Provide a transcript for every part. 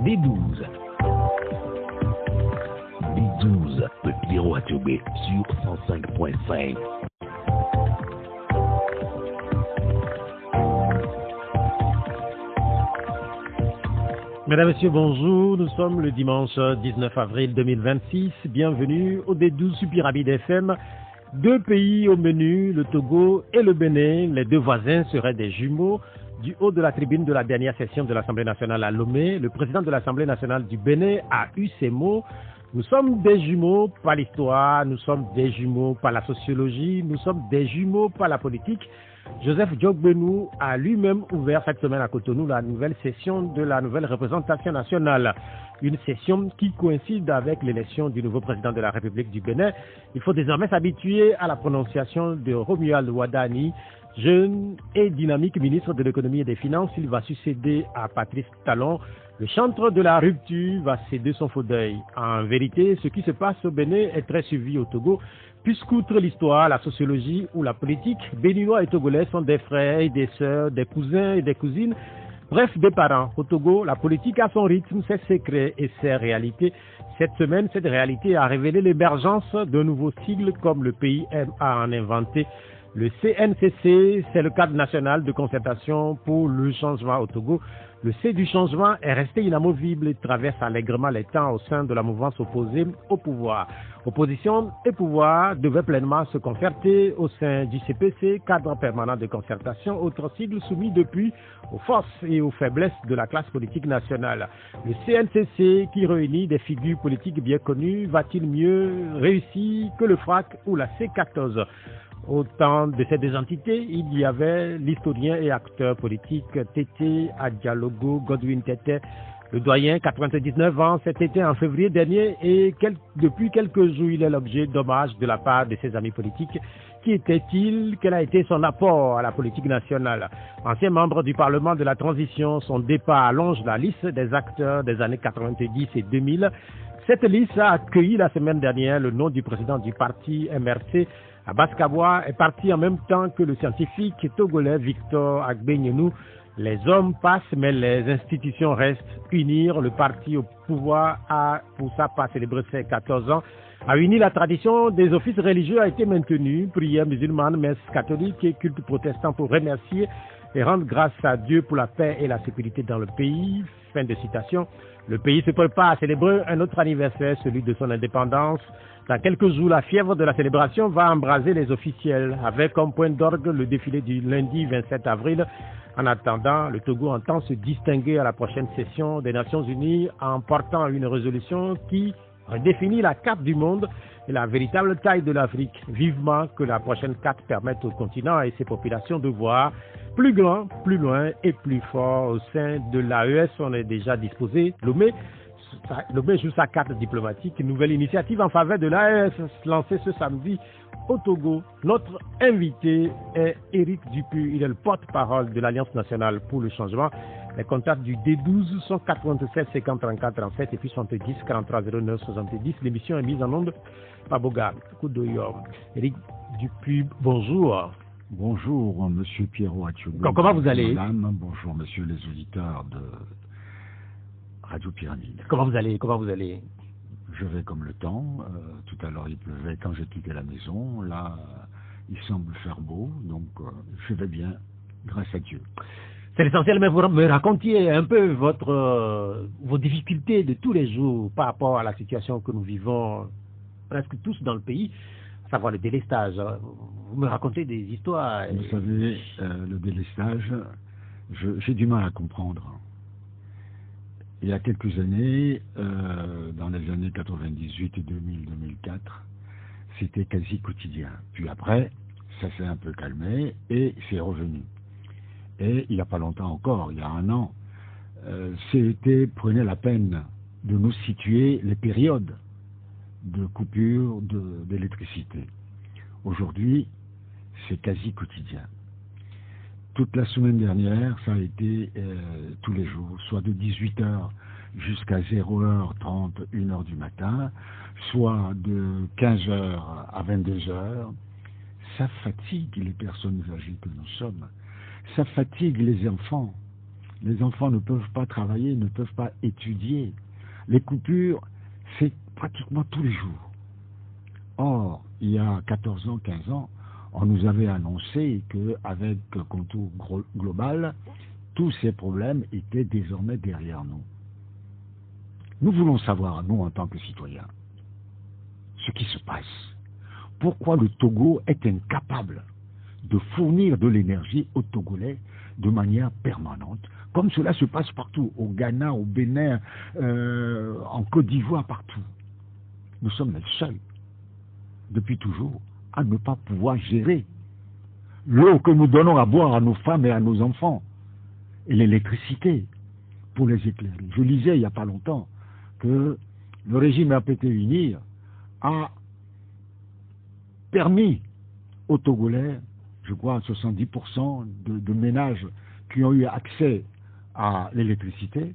D12. D12 de Pierrot Atubé sur 105.5. Mesdames, Messieurs, bonjour. Nous sommes le dimanche 19 avril 2026. Bienvenue au D12 Supirabide FM. Deux pays au menu, le Togo et le Bénin. Les deux voisins seraient des jumeaux. Du haut de la tribune de la dernière session de l'Assemblée nationale à Lomé, le président de l'Assemblée nationale du Bénin a eu ces mots. Nous sommes des jumeaux par l'histoire, nous sommes des jumeaux par la sociologie, nous sommes des jumeaux par la politique. Joseph Diogbenou a lui-même ouvert cette semaine à Cotonou la nouvelle session de la nouvelle représentation nationale. Une session qui coïncide avec l'élection du nouveau président de la République du Bénin. Il faut désormais s'habituer à la prononciation de Romuald Wadani, jeune et dynamique ministre de l'économie et des finances. Il va succéder à Patrice Talon. Le chantre de la rupture va céder son fauteuil. En vérité, ce qui se passe au Bénin est très suivi au Togo, puisqu'outre l'histoire, la sociologie ou la politique, Béninois et Togolais sont des frères et des sœurs, des cousins et des cousines, bref, des parents. Au Togo, la politique a son rythme, ses secrets et ses réalités. Cette semaine, cette réalité a révélé l'émergence d'un nouveau sigle comme le pays a en inventé. Le CNCC, c'est le cadre national de concertation pour le changement au Togo. Le C du changement est resté inamovible et traverse allègrement les temps au sein de la mouvance opposée au pouvoir. Opposition et pouvoir devaient pleinement se concerter au sein du CPC, cadre permanent de concertation, autre sigle soumis depuis aux forces et aux faiblesses de la classe politique nationale. Le CNCC, qui réunit des figures politiques bien connues, va-t-il mieux réussir que le FRAC ou la C14 ? Au temps de ces deux entités, il y avait l'historien et acteur politique Tété Adialogo Godwin Tété, le doyen, 99 ans, cet été en février dernier, et depuis quelques jours, il est l'objet d'hommages de la part de ses amis politiques. Qui était-il? Quel a été son apport à la politique nationale? Ancien membre du Parlement de la Transition, son départ allonge la liste des acteurs des années 90 et 2000. Cette liste a accueilli la semaine dernière le nom du président du parti MRC, Abbas Kabwa, est parti en même temps que le scientifique togolais Victor Agbenienou. Les hommes passent, mais les institutions restent. Unir le parti au pouvoir a, pour sa part, célébré ses 14 ans. À unir la tradition des offices religieux a été maintenue. Prières musulmanes, messes catholiques et cultes protestants pour remercier et rendre grâce à Dieu pour la paix et la sécurité dans le pays. Fin de citation. Le pays se prépare à célébrer un autre anniversaire, celui de son indépendance. Dans quelques jours, la fièvre de la célébration va embraser les officiels, avec comme point d'orgue le défilé du lundi 27 avril. En attendant, le Togo entend se distinguer à la prochaine session des Nations Unies en portant une résolution qui redéfinit la carte du monde et la véritable taille de l'Afrique. Vivement que la prochaine carte permette au continent et ses populations de voir plus grand, plus loin et plus fort. Au sein de l'AES, on est déjà disposé. Lomé joue sa carte diplomatique. Une nouvelle initiative en faveur de l'AES lancée ce samedi au Togo. Notre invité est Éric Dupuis. Il est le porte-parole de l'Alliance nationale pour le changement. Les contacts du D12 sont 87 50 34 37 et puis 70 43 09 70. L'émission est mise en onde par Boga. Éric Dupuis, bonjour. Bonjour, monsieur Pierrot Atubé. Comment vous allez? Madame, bonjour, monsieur les auditeurs de Radio Pyramide. Comment vous allez? Je vais comme le temps. Tout à l'heure, il pleuvait quand j'ai quitté la maison. Là, il semble faire beau. Donc, je vais bien, grâce à Dieu. C'est l'essentiel, mais vous me racontiez un peu vos difficultés de tous les jours par rapport à la situation que nous vivons presque tous dans le pays, à savoir le délestage. Vous me racontez des histoires. Vous savez, le délestage, j'ai du mal à comprendre. Il y a quelques années, dans les années 98, 2000, 2004, c'était quasi quotidien. Puis après, ça s'est un peu calmé et c'est revenu. Et il n'y a pas longtemps encore, il y a un an, prenait la peine de nous situer les périodes de coupure d'électricité. Aujourd'hui, c'est quasi quotidien. Toute la semaine dernière, ça a été tous les jours, soit de 18h jusqu'à 0h30, 1h du matin, soit de 15h à 22h. Ça fatigue les personnes âgées que nous sommes. Ça fatigue les enfants. Les enfants ne peuvent pas travailler, ne peuvent pas étudier. Les coupures, c'est pratiquement tous les jours. Or, il y a 14 ans, 15 ans, on nous avait annoncé qu'avec Contour Global, tous ces problèmes étaient désormais derrière nous. Nous voulons savoir, nous, en tant que citoyens, ce qui se passe. Pourquoi le Togo est incapable de fournir de l'énergie aux Togolais de manière permanente, comme cela se passe partout, au Ghana, au Bénin, en Côte d'Ivoire, partout. Nous sommes les seuls, depuis toujours, à ne pas pouvoir gérer l'eau que nous donnons à boire à nos femmes et à nos enfants, et l'électricité pour les éclairer. Je lisais il n'y a pas longtemps que le régime RPT-UNIR a permis aux Togolais, je crois 70% de ménages qui ont eu accès à l'électricité,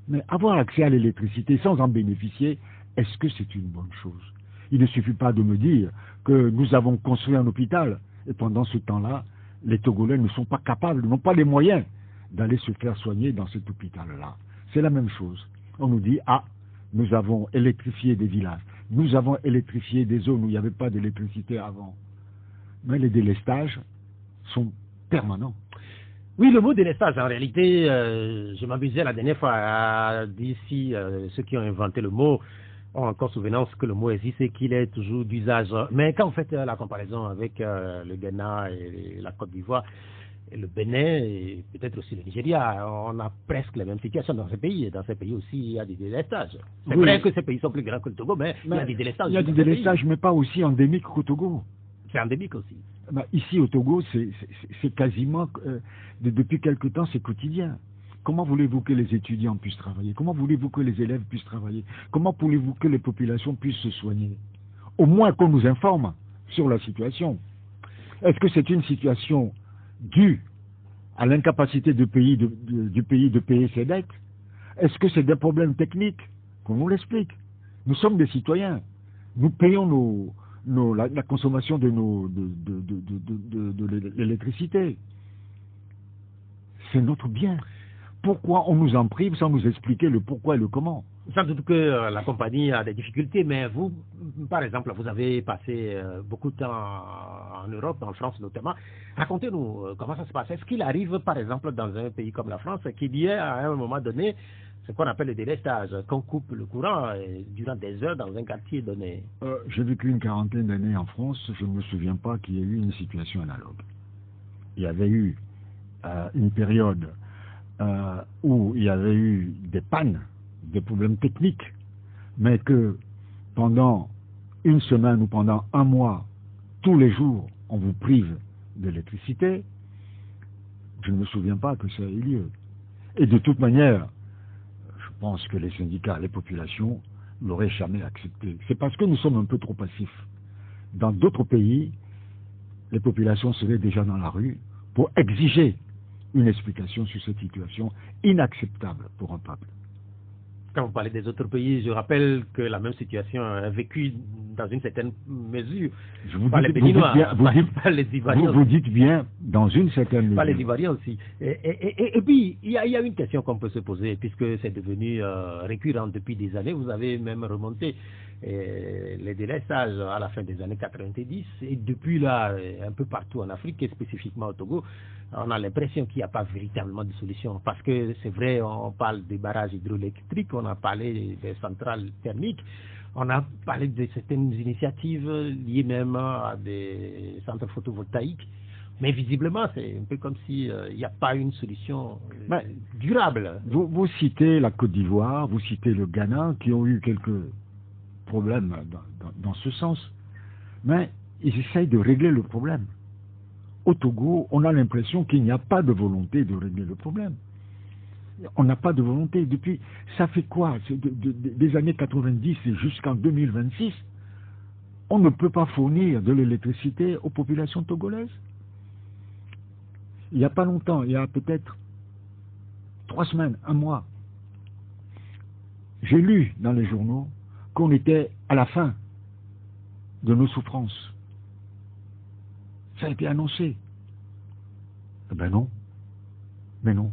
mais avoir accès à l'électricité sans en bénéficier, est-ce que c'est une bonne chose? Il ne suffit pas de me dire que nous avons construit un hôpital et pendant ce temps-là, les Togolais ne sont pas capables, n'ont pas les moyens d'aller se faire soigner dans cet hôpital-là. C'est la même chose. On nous dit, nous avons électrifié des villages, nous avons électrifié des zones où il n'y avait pas d'électricité avant. Mais les délestages sont permanents. Oui, le mot délestage, en réalité, je m'amusais la dernière fois à dire si ceux qui ont inventé le mot ont encore souvenance que le mot existe et qu'il est toujours d'usage. Mais quand vous faites la comparaison avec le Ghana et la Côte d'Ivoire, et le Bénin et peut-être aussi le Nigeria, on a presque les mêmes situations dans ces pays. Et dans ces pays aussi, il y a des délestages. C'est vrai que ces pays sont plus grands que le Togo, mais il y a des délestages. Il y a des délestages, mais pas aussi endémiques qu'au Togo. C'est endémique aussi. Ici au Togo, c'est quasiment, depuis quelque temps, c'est quotidien. Comment voulez-vous que les étudiants puissent travailler? Comment voulez-vous que les élèves puissent travailler? Comment voulez-vous que les populations puissent se soigner? Au moins qu'on nous informe sur la situation. Est-ce que c'est une situation due à l'incapacité du pays de payer ses dettes? Est-ce que c'est des problèmes techniques? Qu'on nous l'explique. Nous sommes des citoyens. Nous payons la consommation de l'électricité. C'est notre bien. Pourquoi on nous en prive sans nous expliquer le pourquoi et le comment? Sans doute que la compagnie a des difficultés, mais vous, par exemple, vous avez passé beaucoup de temps en Europe, en France notamment. Racontez-nous comment ça se passe. Est-ce qu'il arrive, par exemple, dans un pays comme la France, qu'il y ait à un moment donné ce qu'on appelle le délestage, qu'on coupe le courant durant des heures dans un quartier donné? J'ai vécu une quarantaine d'années en France, je ne me souviens pas qu'il y ait eu une situation analogue. Il y avait eu une période où il y avait eu des pannes, des problèmes techniques, mais que pendant une semaine ou pendant un mois, tous les jours, on vous prive d'électricité, je ne me souviens pas que ça ait eu lieu. Et de toute manière, je pense que les syndicats, les populations, l'auraient jamais accepté. C'est parce que nous sommes un peu trop passifs. Dans d'autres pays, les populations seraient déjà dans la rue pour exiger une explication sur cette situation inacceptable pour un peuple. Quand vous parlez des autres pays, je rappelle que la même situation est vécue dans une certaine mesure par les Béninois, par les Ivoiriens. Vous dites bien dans une certaine mesure. Par les Ivoiriens aussi. Et puis, il y a une question qu'on peut se poser, puisque c'est devenu récurrent depuis des années. Vous avez même remonté les délestages à la fin des années 90, et depuis là, un peu partout en Afrique, et spécifiquement au Togo, on a l'impression qu'il n'y a pas véritablement de solution. Parce que c'est vrai, on parle des barrages hydroélectriques, on a parlé des centrales thermiques, on a parlé de certaines initiatives liées même à des centres photovoltaïques. Mais visiblement, c'est un peu comme s'il n'y a pas une solution durable. Vous citez la Côte d'Ivoire, vous citez le Ghana, qui ont eu quelques problèmes dans ce sens. Mais ils essayent de régler le problème. Au Togo, on a l'impression qu'il n'y a pas de volonté de régler le problème. On n'a pas de volonté. Depuis, ça fait quoi? Des années 90 jusqu'en 2026, on ne peut pas fournir de l'électricité aux populations togolaises. Il n'y a pas longtemps, il y a peut-être 3 semaines, un mois, j'ai lu dans les journaux qu'on était à la fin de nos souffrances. Ça a été annoncé. Eh ben non. Mais non.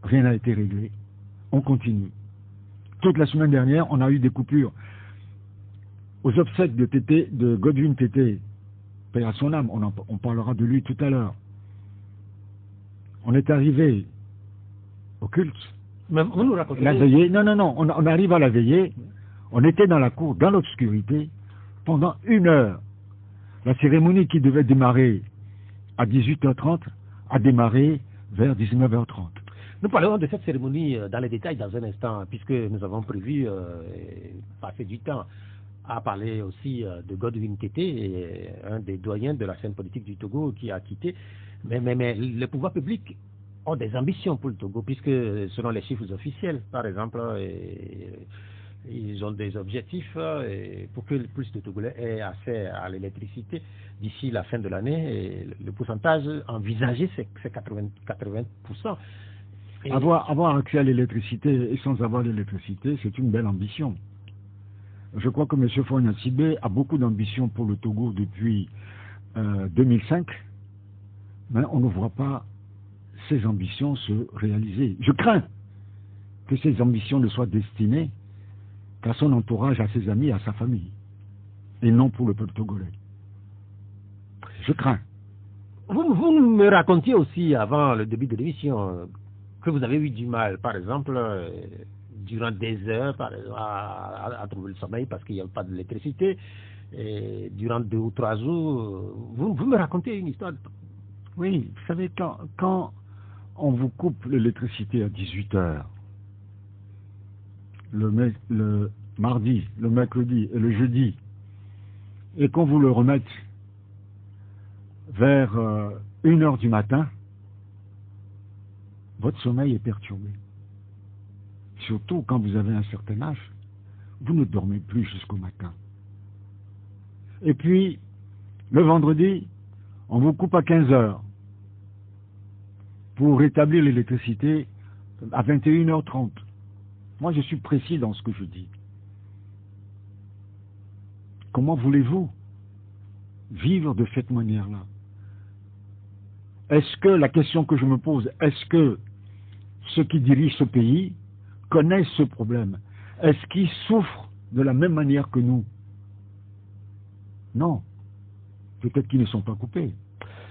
rien n'a été réglé. On continue. Toute la semaine dernière, on a eu des coupures. Aux obsèques de Godwin Tété, paix à son âme, on parlera de lui tout à l'heure. On est arrivé au culte. Mais vous nous racontez. La veillée, non, on arrive à la veillée, on était dans la cour, dans l'obscurité, pendant 1 heure. La cérémonie qui devait démarrer à 18h30 a démarré vers 19h30. Nous parlerons de cette cérémonie dans les détails dans un instant, puisque nous avons prévu passer du temps à parler aussi de Godwin Tété, un des doyens de la scène politique du Togo qui a quitté. Mais les pouvoirs publics ont des ambitions pour le Togo, puisque selon les chiffres officiels, par exemple, ils ont des objectifs pour que plus de Togolais aient accès à l'électricité d'ici la fin de l'année. Le pourcentage envisagé, c'est 80%. Avoir accès à l'électricité et sans avoir l'électricité, c'est une belle ambition. Je crois que M. Faure Gnassingbé a beaucoup d'ambition pour le Togo depuis 2005, mais on ne voit pas ces ambitions se réaliser. Je crains que ces ambitions ne soient destinées qu'à son entourage, à ses amis, à sa famille, et non pour le peuple togolais. Je crains. Vous me racontiez aussi, avant le début de l'émission, que vous avez eu du mal, par exemple, durant des heures à trouver le sommeil parce qu'il n'y avait pas d'électricité, et durant 2 ou 3 jours. Vous me racontez une histoire. Oui, vous savez, quand on vous coupe l'électricité à 18h, le mardi, le mercredi et le jeudi, et qu'on vous le remette vers 1h du matin, votre sommeil est perturbé. Surtout quand vous avez un certain âge, vous ne dormez plus jusqu'au matin. Et puis, le vendredi, on vous coupe à 15h pour rétablir l'électricité à 21h30. Moi, je suis précis dans ce que je dis. Comment voulez-vous vivre de cette manière-là? Est-ce que, la question que je me pose, est-ce que ceux qui dirigent ce pays connaissent ce problème? Est-ce qu'ils souffrent de la même manière que nous? Non. Peut-être qu'ils ne sont pas coupés.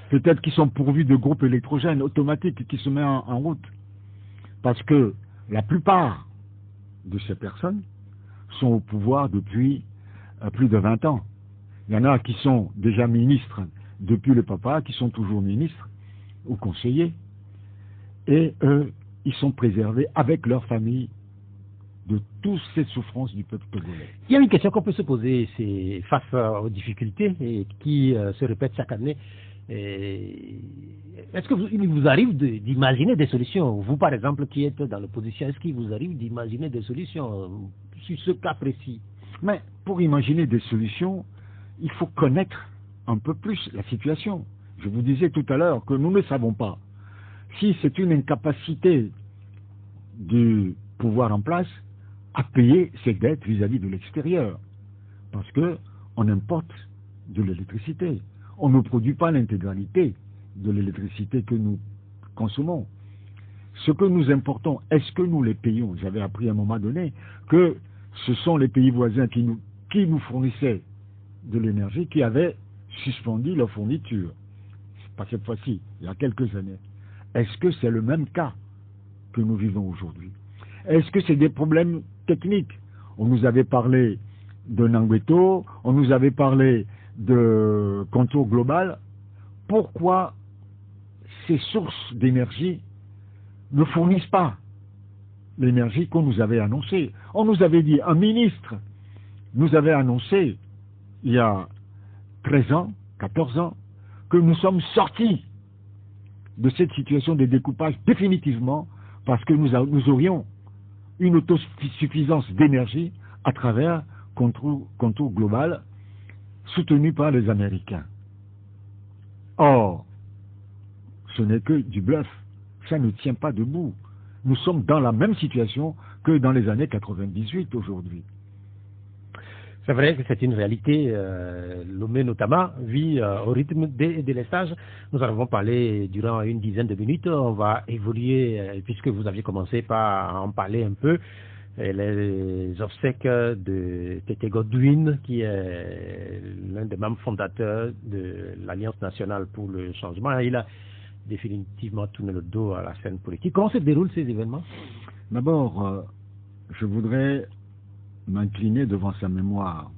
Peut-être qu'ils sont pourvus de groupes électrogènes automatiques qui se mettent en route. Parce que la plupart de ces personnes sont au pouvoir depuis plus de 20 ans. Il y en a qui sont déjà ministres depuis le papa, qui sont toujours ministres ou conseillers. Et eux, ils sont préservés avec leur famille de toutes ces souffrances du peuple togolais. Il y a une question qu'on peut se poser, c'est face aux difficultés qui se répètent chaque année. Est-ce qu'il vous arrive d'imaginer des solutions? Vous, par exemple, qui êtes dans l'opposition, est-ce qu'il vous arrive d'imaginer des solutions sur ce cas précis? Mais pour imaginer des solutions, il faut connaître un peu plus la situation. Je vous disais tout à l'heure que nous ne savons pas si c'est une incapacité du pouvoir en place à payer ses dettes vis-à-vis de l'extérieur. Parce qu'on importe de l'électricité. On ne produit pas l'intégralité de l'électricité que nous consommons. Ce que nous importons, est-ce que nous les payons? J'avais appris à un moment donné que ce sont les pays voisins qui nous fournissaient de l'énergie qui avaient suspendu leur fourniture. Pas cette fois-ci, il y a quelques années. Est-ce que c'est le même cas que nous vivons aujourd'hui? Est-ce que c'est des problèmes techniques? On nous avait parlé de Nangweto, on nous avait parlé de contour global. Pourquoi ces sources d'énergie ne fournissent pas l'énergie qu'on nous avait annoncée? On nous avait dit, un ministre nous avait annoncé il y a 13 ans, 14 ans, que nous sommes sortis de cette situation de découpage définitivement parce que nous aurions une autosuffisance d'énergie à travers contour global soutenu par les Américains. Or, ce n'est que du bluff. Ça ne tient pas debout. Nous sommes dans la même situation que dans les années 98 aujourd'hui. C'est vrai que c'est une réalité. Lomé notamment vit au rythme des délestages. Nous en avons parlé durant une dizaine de minutes. On va évoluer, puisque vous aviez commencé par en parler un peu. Les obsèques de Tété Godwin, qui est l'un des membres fondateurs de l'Alliance nationale pour le changement. Il a définitivement tourné le dos à la scène politique. Comment se déroulent ces événements? D'abord, je voudrais m'incliner devant sa mémoire.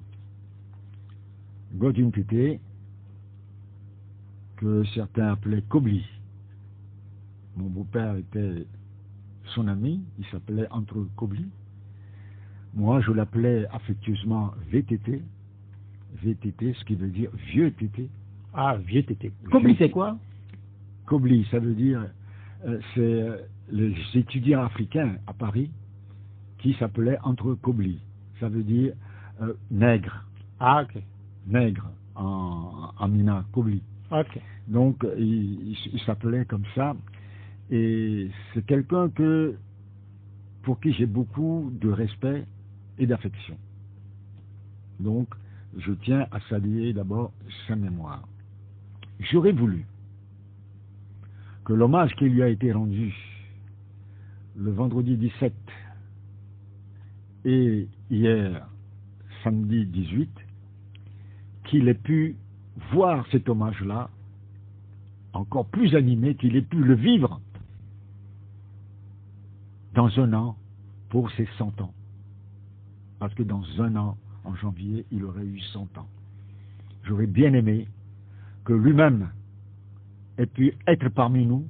Godwin Tété, que certains appelaient Kobli. Mon beau-père était son ami, il s'appelait Entre Kobli. Moi, je l'appelais affectueusement VTT. VTT, ce qui veut dire vieux Tété. Ah, vieux Tété. Kobli, c'est quoi? Kobli, ça veut dire, c'est les étudiants africains à Paris qui s'appelaient Entre Kobli. Ça veut dire nègre. Ah, ok. Nègre en mina, Kobli. Ok. Donc, il s'appelait comme ça. Et c'est quelqu'un pour qui j'ai beaucoup de respect et d'affection. Donc, je tiens à saluer d'abord sa mémoire. J'aurais voulu que l'hommage qui lui a été rendu le vendredi 17 et hier, samedi 18, qu'il ait pu voir cet hommage-là encore plus animé, qu'il ait pu le vivre dans un an pour ses 100 ans. Parce que dans un an, en janvier, il aurait eu 100 ans. J'aurais bien aimé que lui-même ait pu être parmi nous,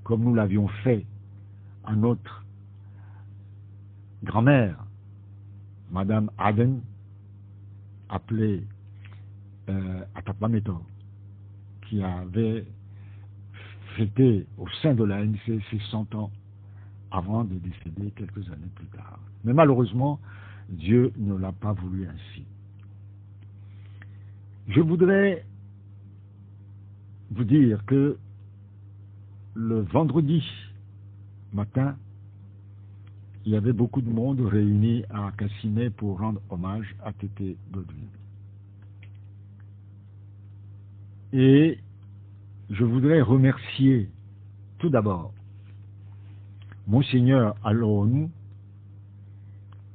comme nous l'avions fait à notre grand-mère, Madame Aden, appelée Atapameto, qui avait fêté au sein de l'ANC ses 100 ans avant de décéder quelques années plus tard. Mais malheureusement, Dieu ne l'a pas voulu ainsi. Je voudrais vous dire que le vendredi matin, il y avait beaucoup de monde réuni à Cassinet pour rendre hommage à Tété Godwin. Et je voudrais remercier tout d'abord Monseigneur Alonou,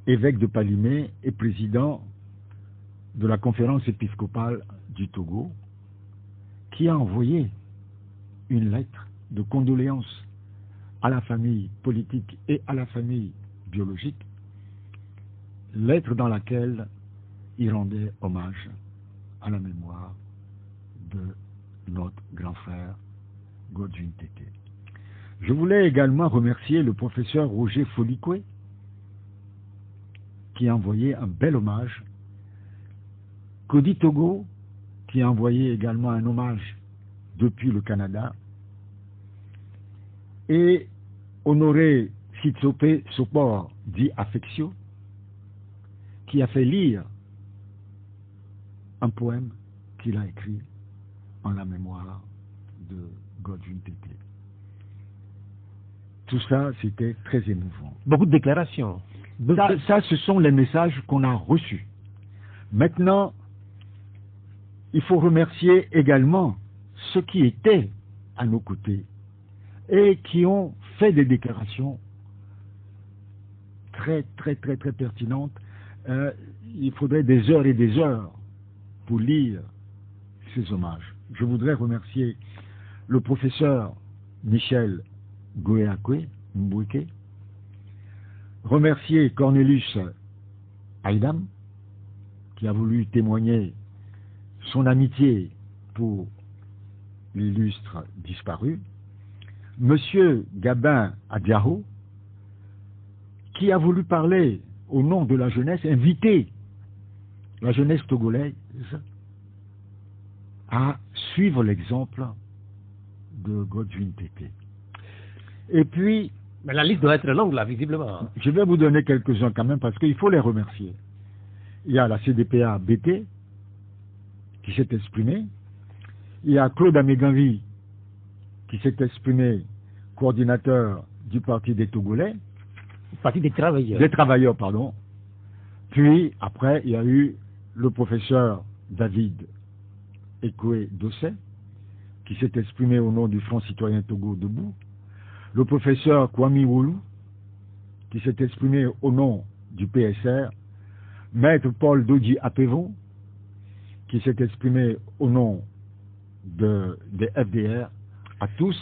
évêque de Palimé et président de la conférence épiscopale du Togo, qui a envoyé une lettre de condoléances à la famille politique et à la famille biologique, lettre dans laquelle il rendait hommage à la mémoire de notre grand frère Godwin Tété. Je voulais également remercier le professeur Roger Folikwe, qui a envoyé un bel hommage, Cody Togo, qui a envoyé également un hommage depuis le Canada, et Honoré Sitsope Sopor, dit Affectio, qui a fait lire un poème qu'il a écrit en la mémoire de Godwin Tété. Tout ça, c'était très émouvant. Beaucoup de déclarations. Ça, ce sont les messages qu'on a reçus. Maintenant, il faut remercier également ceux qui étaient à nos côtés et qui ont fait des déclarations très pertinentes. Il faudrait des heures et des heures pour lire ces hommages. Je voudrais remercier le professeur Michel Goéakwe Mbouike, remercier Cornelius Aïdam, qui a voulu témoigner son amitié pour l'illustre disparu, Monsieur Gabin Adiaho, qui a voulu parler au nom de la jeunesse, inviter la jeunesse togolaise à suivre l'exemple de Godwin Tété. Et puis... Mais la liste doit être longue, là, visiblement. Je vais vous donner quelques-uns quand même, parce qu'il faut les remercier. Il y a la CDPA BT, qui s'est exprimée. Il y a Claude Améganvi, qui s'est exprimé, coordinateur du Parti des Togolais. Parti des travailleurs. Des travailleurs, pardon. Puis, après, il y a eu le professeur David Ekwe Dossé, qui s'est exprimé au nom du Front citoyen Togo debout. Le professeur Kwame Wolu, qui s'est exprimé au nom du PSR. Maître Paul Dodi Apevon, qui s'est exprimé au nom des FDR. À tous,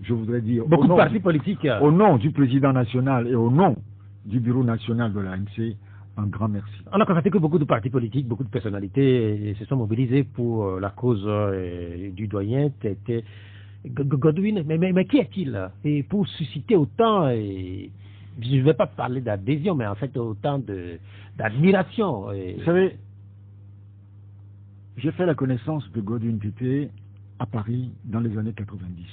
je voudrais dire, beaucoup de partis politiques. Au nom du président national et au nom du bureau national de l'ANC, un grand merci. On a constaté que beaucoup de partis politiques, beaucoup de personnalités se sont mobilisées pour la cause du doyen. Godwin, mais qui est-il? Et pour susciter autant, je ne vais pas parler d'adhésion, mais en fait autant d'admiration. Vous savez, j'ai fait la connaissance de Godwin Tété à Paris dans les années 90.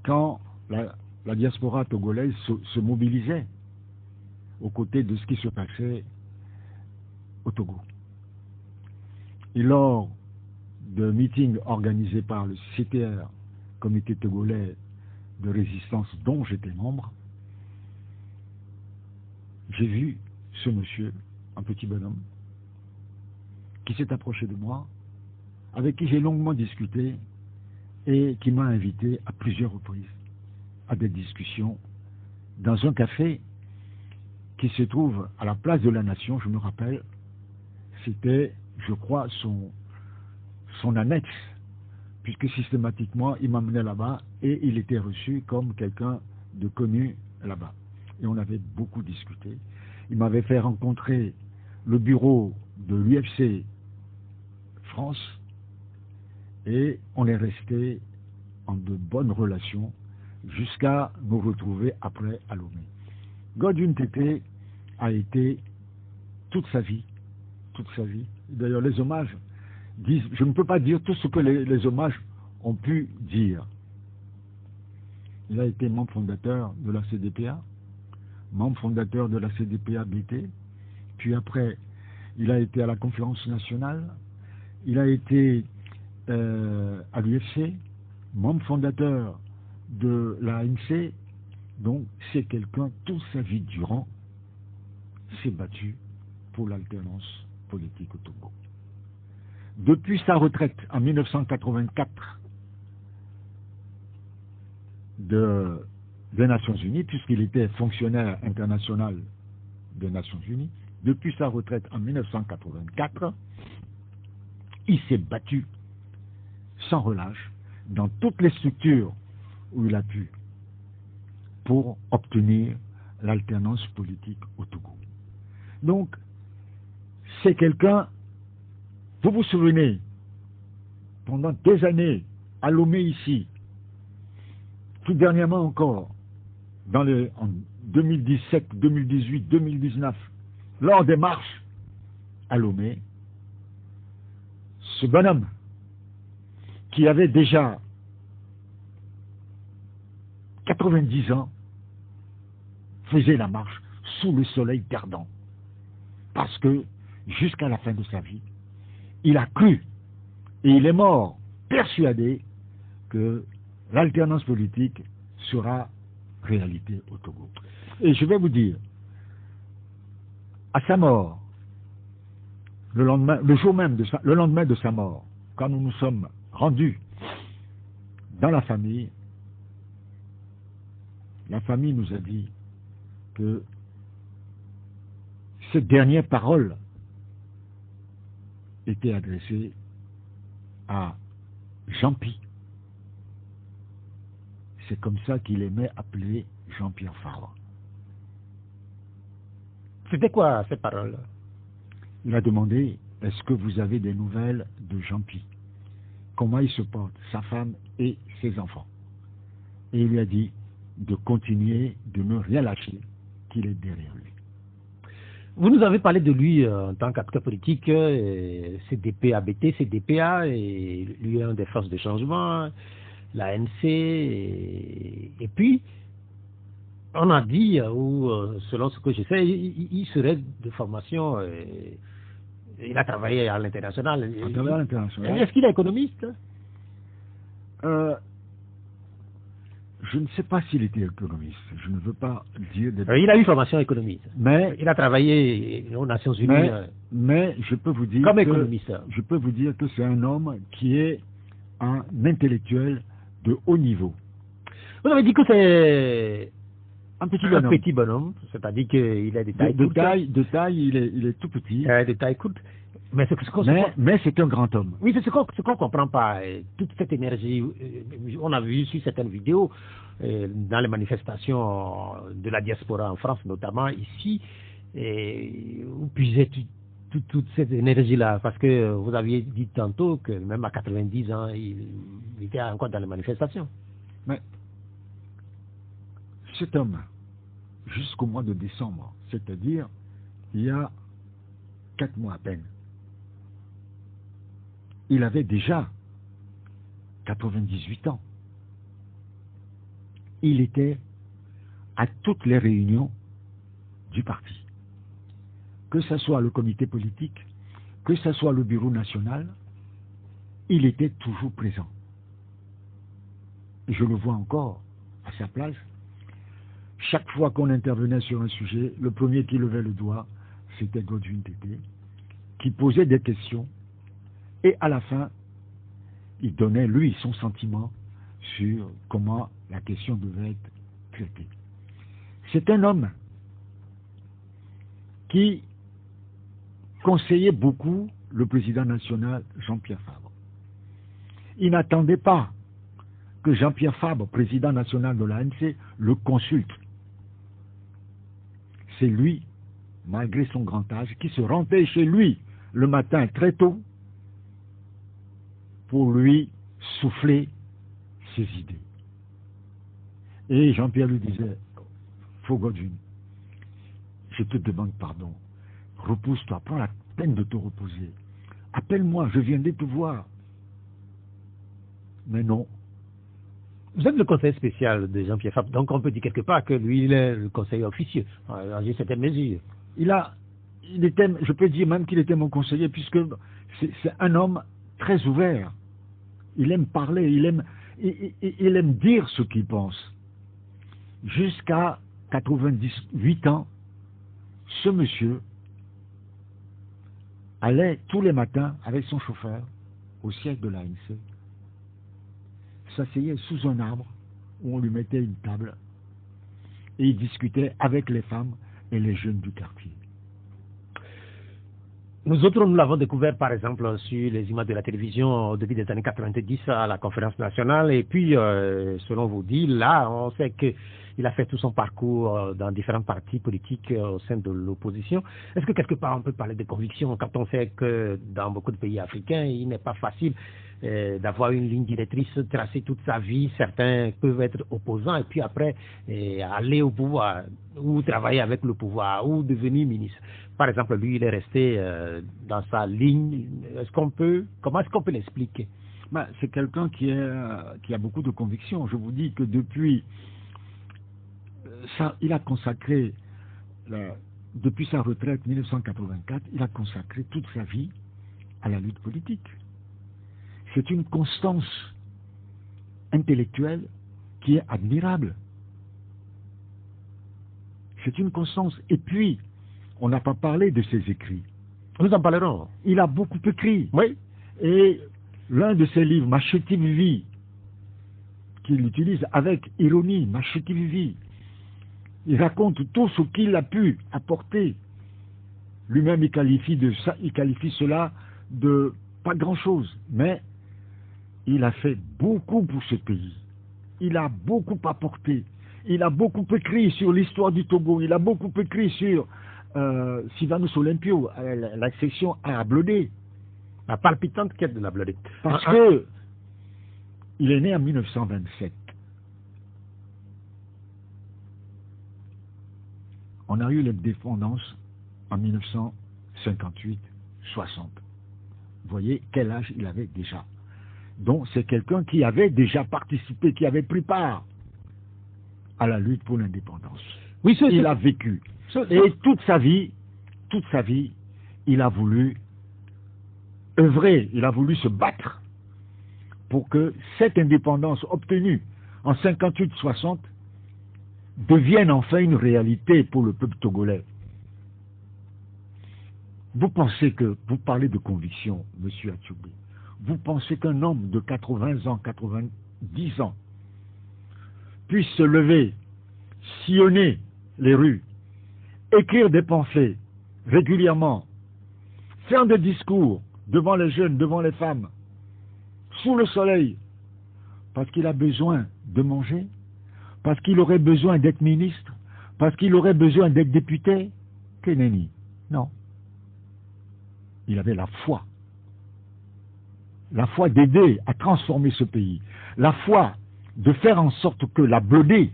Quand la diaspora togolaise se mobilisait aux côtés de ce qui se passait au Togo. Et lors de meetings organisés par le CTR, Comité togolais de résistance dont j'étais membre, j'ai vu ce monsieur, un petit bonhomme, qui s'est approché de moi, avec qui j'ai longuement discuté et qui m'a invité à plusieurs reprises à des discussions dans un café qui se trouve à la place de la Nation, je me rappelle, c'était, je crois, son annexe, puisque systématiquement, il m'amenait là-bas et il était reçu comme quelqu'un de connu là-bas. Et on avait beaucoup discuté. Il m'avait fait rencontrer le bureau de l'UFC France et on est resté en de bonnes relations jusqu'à nous retrouver après à Lomé. Godwin Tété a été toute sa vie, d'ailleurs les hommages disent, je ne peux pas dire tout ce que les hommages ont pu dire. Il a été membre fondateur de la CDPA, membre fondateur de la CDPA-BT, puis après il a été à la conférence nationale, il a été à l'UFC, membre fondateur de la ANC. Donc c'est quelqu'un, toute sa vie durant, s'est battu pour l'alternance politique au Togo. Depuis sa retraite en 1984 des Nations Unies, puisqu'il était fonctionnaire international des Nations Unies, depuis sa retraite en 1984, il s'est battu sans relâche dans toutes les structures où il a pu pour obtenir l'alternance politique au Togo. Donc, c'est quelqu'un, vous vous souvenez, pendant des années, à Lomé ici, tout dernièrement encore, en 2017, 2018, 2019, lors des marches à Lomé, ce bonhomme qui avait déjà 90 ans faisait la marche sous le soleil ardent. Parce que, jusqu'à la fin de sa vie, il a cru, et il est mort, persuadé que l'alternance politique sera réalité au Togo. Et je vais vous dire, à sa mort, le lendemain de sa mort, quand nous nous sommes rendus dans la famille nous a dit que cette dernière parole était adressée à Jean-Pi. C'est comme ça qu'il aimait appeler Jean-Pierre Farah. C'était quoi cette parole? Il a demandé, est-ce que vous avez des nouvelles de Jean-Pi? Comment il se porte, sa femme et ses enfants? Et il lui a dit de continuer, de ne rien lâcher, qu'il est derrière lui. Vous nous avez parlé de lui en tant qu'acteur politique, CDPA-BT, CDPA, et lui est un des forces de changement, l'ANC, et puis on a dit, ou selon ce que je sais, il serait de formation, il a travaillé à l'international. Est-ce qu'il est économiste? Je ne sais pas s'il était économiste. Je ne veux pas dire des... Il a eu formation économiste. Mais il a travaillé aux Nations Unies mais je peux vous dire comme économiste. Je peux vous dire que c'est un homme qui est un intellectuel de haut niveau. Vous avez dit que c'est un petit bonhomme, c'est-à-dire qu'il a des tailles de taille, il est tout petit. Des tailles courtes. Mais c'est un grand homme. Oui, c'est ce qu'on ne comprend pas. Toute cette énergie, on a vu sur certaines vidéos, dans les manifestations de la diaspora en France, notamment ici, vous puisez toute cette énergie-là, parce que vous aviez dit tantôt que même à 90 ans, il était encore dans les manifestations. Mais cet homme, jusqu'au mois de décembre, c'est-à-dire il y a 4 mois à peine, il avait déjà 98 ans. Il était à toutes les réunions du parti. Que ce soit le comité politique, que ce soit le bureau national, il était toujours présent. Je le vois encore à sa place. Chaque fois qu'on intervenait sur un sujet, le premier qui levait le doigt, c'était Godwin Tété, qui posait des questions. Et à la fin, il donnait, lui, son sentiment sur comment la question devait être traitée. C'est un homme qui conseillait beaucoup le président national Jean-Pierre Fabre. Il n'attendait pas que Jean-Pierre Fabre, président national de l'ANC, le consulte. C'est lui, malgré son grand âge, qui se rendait chez lui le matin très tôt pour lui souffler ses idées. Et Jean-Pierre lui disait, Faux Godwin, je te demande pardon, repousse-toi, prends la peine de te reposer. Appelle-moi, je viendrai te voir. Mais non. Vous êtes le conseiller spécial de Jean-Pierre Fabre, donc on peut dire quelque part que lui, il est le conseiller officieux, dans une certaine mesure. Je peux dire même qu'il était mon conseiller, puisque c'est un homme très ouvert. Il aime parler, il aime dire ce qu'il pense. Jusqu'à 98 ans, ce monsieur allait tous les matins avec son chauffeur au siège de l'ANC, s'asseyait sous un arbre où on lui mettait une table et il discutait avec les femmes et les jeunes du quartier. Nous autres, nous l'avons découvert par exemple sur les images de la télévision au début des années 90 à la conférence nationale, et puis selon vous dit, là on sait qu'il a fait tout son parcours dans différents partis politiques au sein de l'opposition. Est-ce que quelque part on peut parler de conviction quand on sait que dans beaucoup de pays africains il n'est pas facile d'avoir une ligne directrice tracée toute sa vie? Certains peuvent être opposants et puis après aller au pouvoir ou travailler avec le pouvoir ou devenir ministre. Par exemple, lui, il est resté dans sa ligne. Comment est-ce qu'on peut l'expliquer? C'est quelqu'un qui a beaucoup de convictions. Je vous dis que depuis ça, il a consacré, depuis sa retraite 1984, il a consacré toute sa vie à la lutte politique. C'est une constance intellectuelle qui est admirable. C'est une constance. Et puis, on n'a pas parlé de ses écrits. Nous en parlerons. Il a beaucoup écrit. Oui. Et l'un de ses livres, Machete Vivi, qu'il utilise avec ironie, Machete Vivi, il raconte tout ce qu'il a pu apporter. Lui-même, il qualifie cela de pas grand-chose. Mais il a fait beaucoup pour ce pays. Il a beaucoup apporté. Il a beaucoup écrit sur l'histoire du Togo. Il a beaucoup écrit sur Sylvanus Olympio, la section à Blodé. La palpitante quête de la Blodé. Parce que il est né en 1927. On a eu l'indépendance en 1958-60. Vous voyez quel âge il avait déjà. Donc c'est quelqu'un qui avait déjà participé, qui avait pris part à la lutte pour l'indépendance. Oui, il a vécu. Et toute sa vie, il a voulu œuvrer, il a voulu se battre pour que cette indépendance obtenue en 58-60, devienne enfin une réalité pour le peuple togolais. Vous pensez que, vous parlez de conviction, M. Atchoubé, vous pensez qu'un homme de 80 ans, 90 ans, puisse se lever, sillonner les rues, écrire des pamphlets régulièrement, faire des discours devant les jeunes, devant les femmes, sous le soleil, parce qu'il a besoin de manger, parce qu'il aurait besoin d'être ministre, parce qu'il aurait besoin d'être député? Que nenni? Non. Il avait la foi d'aider à transformer ce pays, la foi de faire en sorte que la Blodé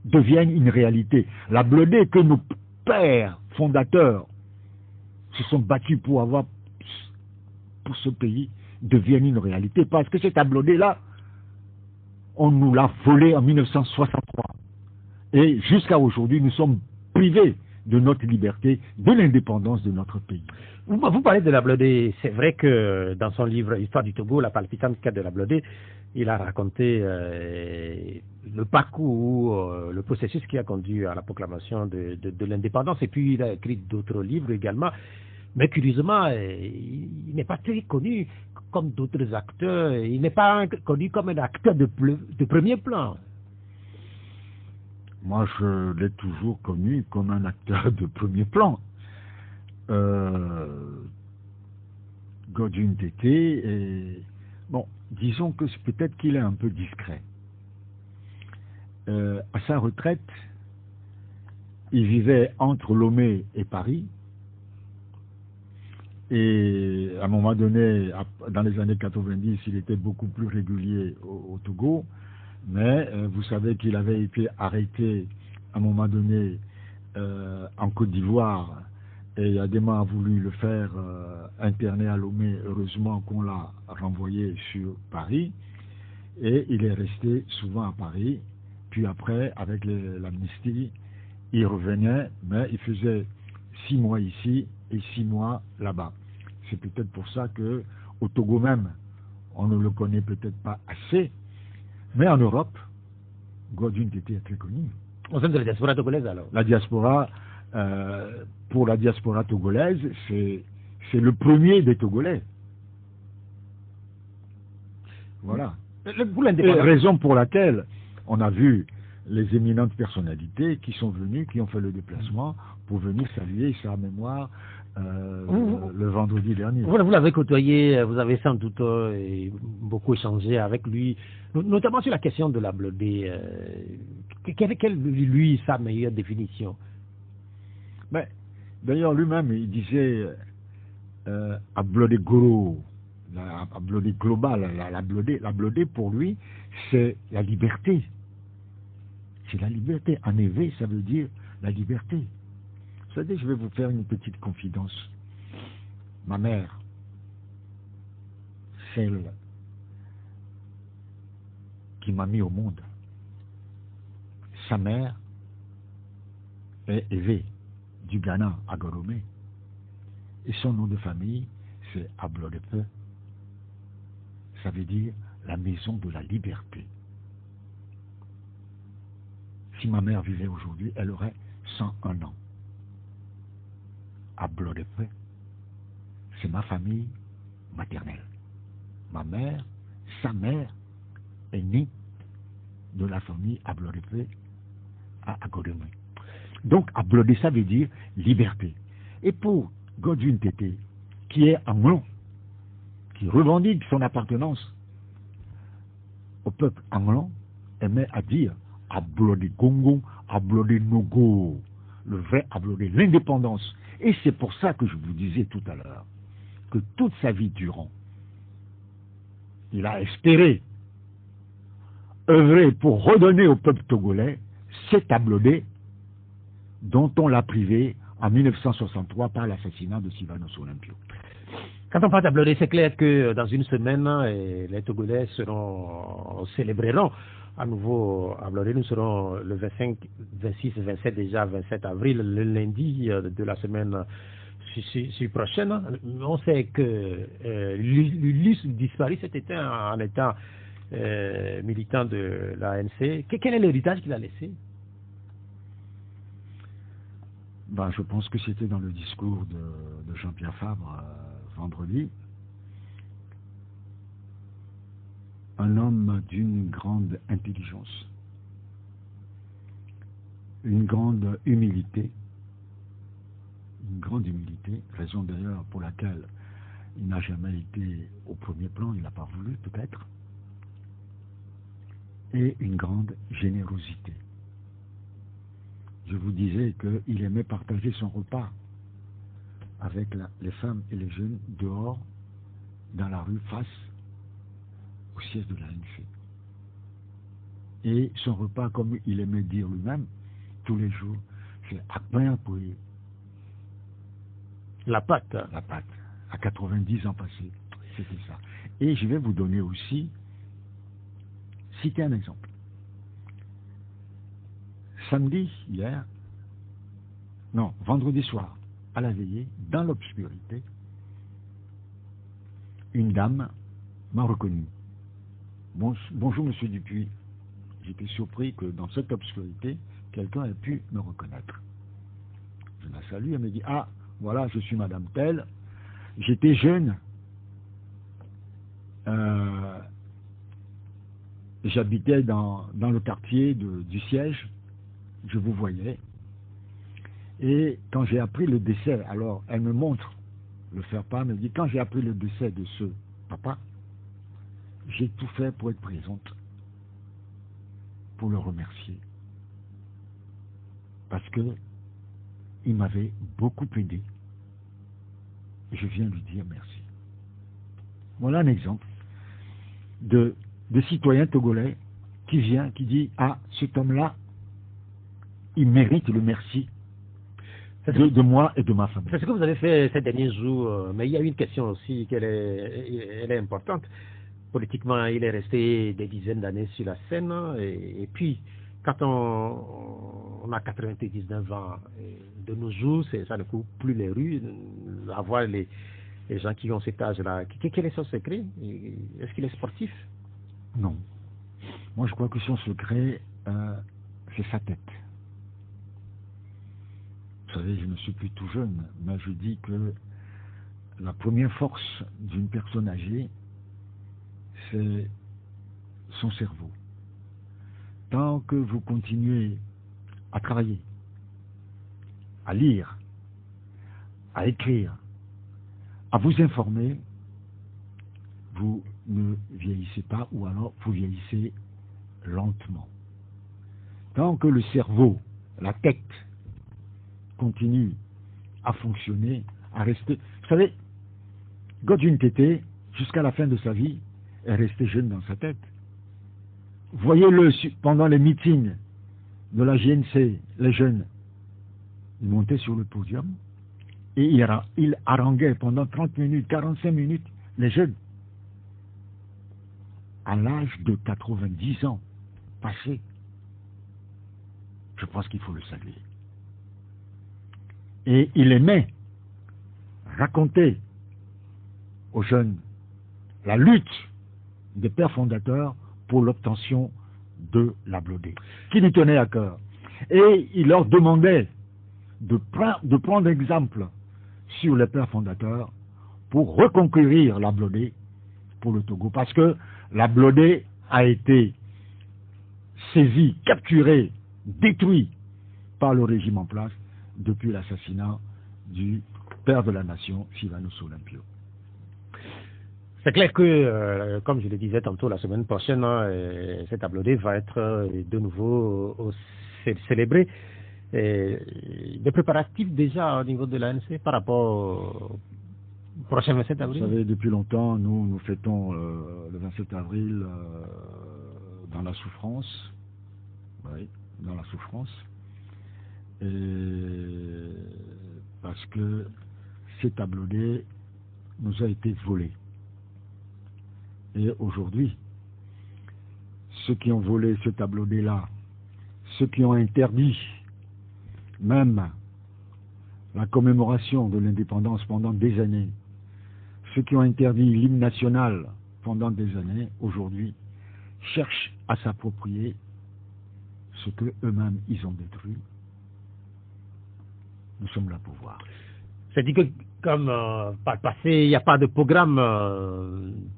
devienne une réalité, la Blodé que nos pères fondateurs se sont battus pour avoir pour ce pays devienne une réalité, parce que cette Blodé-là, on nous l'a volée en 1963 et jusqu'à aujourd'hui nous sommes privés de notre liberté, de l'indépendance de notre pays. Vous parlez de la Blodé. C'est vrai que dans son livre Histoire du Togo, la palpitante quête de la Blodé, il a raconté le parcours, le processus qui a conduit à la proclamation de l'indépendance. Et puis il a écrit d'autres livres également. Mais curieusement, il n'est pas très connu comme d'autres acteurs. Il n'est pas connu comme un acteur de premier plan. Moi, je l'ai toujours connu comme un acteur de premier plan. Godwin Tété, bon, disons que peut-être qu'il est un peu discret. À sa retraite, il vivait entre Lomé et Paris. Et à un moment donné, dans les années 90, il était beaucoup plus régulier au Togo. Mais vous savez qu'il avait été arrêté à un moment donné en Côte d'Ivoire et Adema a voulu le faire interner à Lomé. Heureusement qu'on l'a renvoyé sur Paris et il est resté souvent à Paris. Puis après, avec l'amnistie, il revenait, mais il faisait 6 mois ici et 6 mois là-bas. C'est peut-être pour ça que au Togo même, on ne le connaît peut-être pas assez. Mais en Europe, Godwin Tété est très connu. Au sein de la diaspora togolaise alors? La diaspora, pour la diaspora togolaise, c'est le premier des Togolais. Voilà. Raison pour laquelle on a vu les éminentes personnalités qui sont venues, qui ont fait le déplacement pour venir saluer sa mémoire le vendredi dernier. Vous l'avez côtoyé, vous avez sans doute beaucoup échangé avec lui, notamment sur la question de la Blodé. Quelle lui, sa meilleure définition? Mais d'ailleurs, lui-même, il disait à Blodé Goro, à Blodé global, la Blodé pour lui, c'est la liberté. C'est la liberté. En éveil, ça veut dire la liberté. Vous savez, je vais vous faire une petite confidence. Ma mère, celle qui m'a mis au monde, sa mère est Eve, du Ghana à Goromé. Et son nom de famille, c'est Ablodepe. Ça veut dire la maison de la liberté. Si ma mère vivait aujourd'hui, elle aurait 101 ans. À Blodepé, c'est ma famille maternelle. Ma mère, sa mère, est née de la famille à Blodepé à Agodemé. Donc, à Blodé, ça veut dire liberté. Et pour Godwin Tété, qui est anglo, qui revendique son appartenance au peuple anglo, aimait à dire Ablodé Gongo, Ablodé Nogo, le vrai Ablodé, l'indépendance. Et c'est pour ça que je vous disais tout à l'heure que toute sa vie durant, il a espéré œuvrer pour redonner au peuple togolais cet Ablodé dont on l'a privé en 1963 par l'assassinat de Sylvanus Olympio. Quand on parle d'Ablodé, c'est clair que dans une semaine, les Togolais célébreront à nouveau Ablodé. Nous serons le 25, 26, 27 déjà, 27 avril, le lundi de la semaine prochaine. On sait que l'Ulysse disparu cet été en étant militant de l'ANC. Quel est l'héritage qu'il a laissé? Je pense que c'était dans le discours de Jean-Pierre Fabre vendredi. Un homme d'une grande intelligence, une grande humilité, raison d'ailleurs pour laquelle il n'a jamais été au premier plan, il n'a pas voulu peut-être, et une grande générosité. Je vous disais qu'il aimait partager son repas avec les femmes et les jeunes dehors, dans la rue, face au siège de l'ANC. Et son repas, comme il aimait dire lui-même, tous les jours, c'est à pain appuyé. La pâte. La pâte. À 90 ans passés. C'était ça. Et je vais vous donner aussi, citer un exemple. Vendredi soir, à la veillée, dans l'obscurité, une dame m'a reconnu. Bonjour, monsieur Dupuis. J'étais surpris que dans cette obscurité, quelqu'un ait pu me reconnaître. Je la salue, elle me dit, ah, voilà, je suis madame telle. J'étais jeune. J'habitais dans le quartier du siège. Je vous voyais. Et quand j'ai appris le décès, alors elle me montre le faire-part, elle me dit, quand j'ai appris le décès de ce papa, j'ai tout fait pour être présente, pour le remercier. Parce que il m'avait beaucoup aidé. Et je viens lui dire merci. Voilà un exemple de citoyen togolais qui vient, qui dit, ah, cet homme-là, il mérite le merci de moi et de ma famille. C'est ce que vous avez fait ces derniers jours, mais il y a une question aussi elle est importante. Politiquement, il est resté des dizaines d'années sur la scène, et puis, quand on a 99 ans, de nos jours, ça ne court plus les rues, à voir les gens qui ont cet âge-là. Quel est son secret? Est-ce qu'il est sportif? Non. Moi, je crois que son secret, c'est sa tête. Vous savez, je ne suis plus tout jeune, mais je dis que la première force d'une personne âgée, c'est son cerveau. Tant que vous continuez à travailler, à lire, à écrire, à vous informer, vous ne vieillissez pas, ou alors vous vieillissez lentement. Tant que le cerveau, la tête, continue à fonctionner, à rester... Vous savez, Godwin Tété, jusqu'à la fin de sa vie, est resté jeune dans sa tête. Voyez-le pendant les meetings de la GNC, les jeunes. Il montait sur le podium et il haranguait pendant 30 minutes, 45 minutes les jeunes. À l'âge de 90 ans passé, je pense qu'il faut le saluer. Et il aimait raconter aux jeunes la lutte des pères fondateurs pour l'obtention de la Blodée, qui lui tenait à cœur. Et il leur demandait de prendre exemple sur les pères fondateurs pour reconquérir la Blodée pour le Togo. Parce que la Blodée a été saisie, capturée, détruite par le régime en place depuis l'assassinat du père de la nation, Sylvanus Olympio. C'est clair que, comme je le disais tantôt, la semaine prochaine, cette Ablodé va être de nouveau célébrée. Des préparatifs déjà au niveau de l'ANC par rapport au prochain 27 avril? Vous savez, depuis longtemps, nous fêtons le 27 avril dans la souffrance. Oui, dans la souffrance. Et parce que cette Ablodé nous a été volée. Et aujourd'hui, ceux qui ont volé ce Ablodé-là, ceux qui ont interdit même la commémoration de l'indépendance pendant des années, ceux qui ont interdit l'hymne national pendant des années, aujourd'hui, cherchent à s'approprier ce que eux-mêmes ils ont détruit. Nous sommes là pour voir. C'est-à-dire que, comme par le passé, il n'y a pas de programme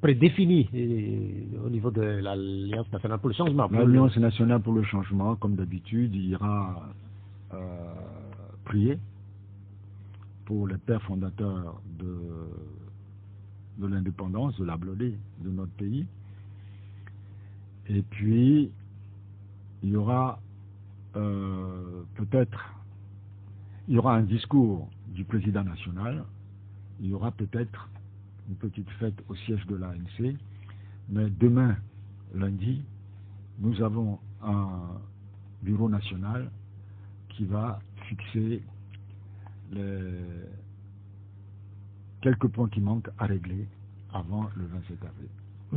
prédéfini au niveau de l'Alliance nationale pour le changement. L'Alliance nationale pour le changement, comme d'habitude, ira prier pour les pères fondateurs de l'indépendance, de la blodée de notre pays. Et puis, il y aura il y aura un discours du président national, il y aura peut-être une petite fête au siège de l'ANC, mais demain, lundi, nous avons un bureau national qui va fixer quelques points qui manquent à régler avant le 27 avril.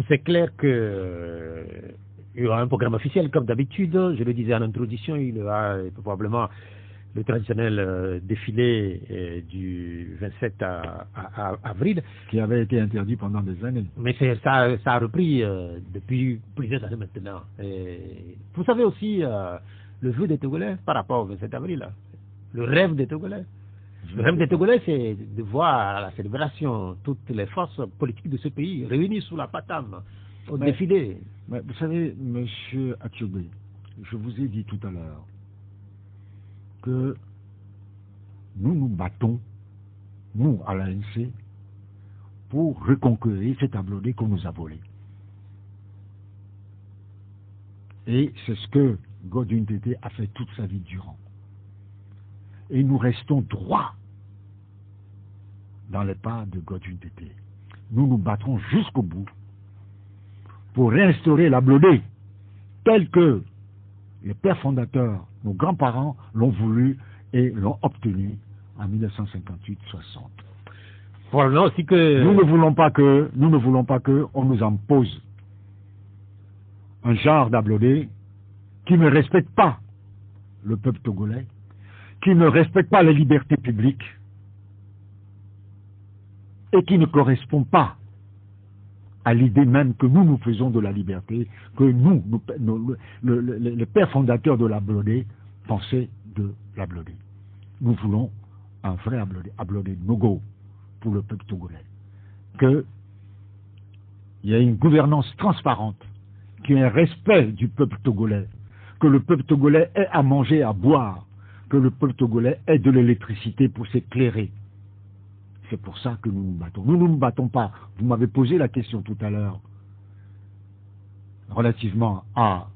C'est clair que il y aura un programme officiel comme d'habitude. Je le disais en introduction, il y aura probablement le traditionnel défilé du 27 avril. Qui avait été interdit pendant des années. Mais ça a repris depuis plusieurs années maintenant. Et vous savez aussi le vœu des Togolais par rapport au 27 avril. Le rêve des Togolais. Le rêve des Togolais, c'est de voir à la célébration toutes les forces politiques de ce pays réunies sous la patame au défilé. Mais vous savez, monsieur Akiobe, je vous ai dit tout à l'heure que nous nous battons, nous à l'ANC, pour reconquérir cet ablodé qu'on nous a volé. Et c'est ce que Godwin Tété a fait toute sa vie durant. Et nous restons droits dans les pas de Godwin Tété. Nous nous battrons jusqu'au bout pour réinstaurer l'ablodé tel que les pères fondateurs, nos grands-parents l'ont voulu et l'ont obtenu en 1958-60. Probablement aussi que nous ne voulons pas que on nous impose un genre d'ablodé qui ne respecte pas le peuple togolais, qui ne respecte pas les libertés publiques et qui ne correspond pas à l'idée même que nous faisons de la liberté, que les pères fondateurs de l'ablodé pensaient de l'ablodé. Nous voulons un vrai ablodé no-go pour le peuple togolais. Qu'il y ait une gouvernance transparente, qu'il y ait un respect du peuple togolais, que le peuple togolais ait à manger, à boire, que le peuple togolais ait de l'électricité pour s'éclairer. C'est pour ça que nous nous battons. Nous ne nous battons pas. Vous m'avez posé la question tout à l'heure relativement à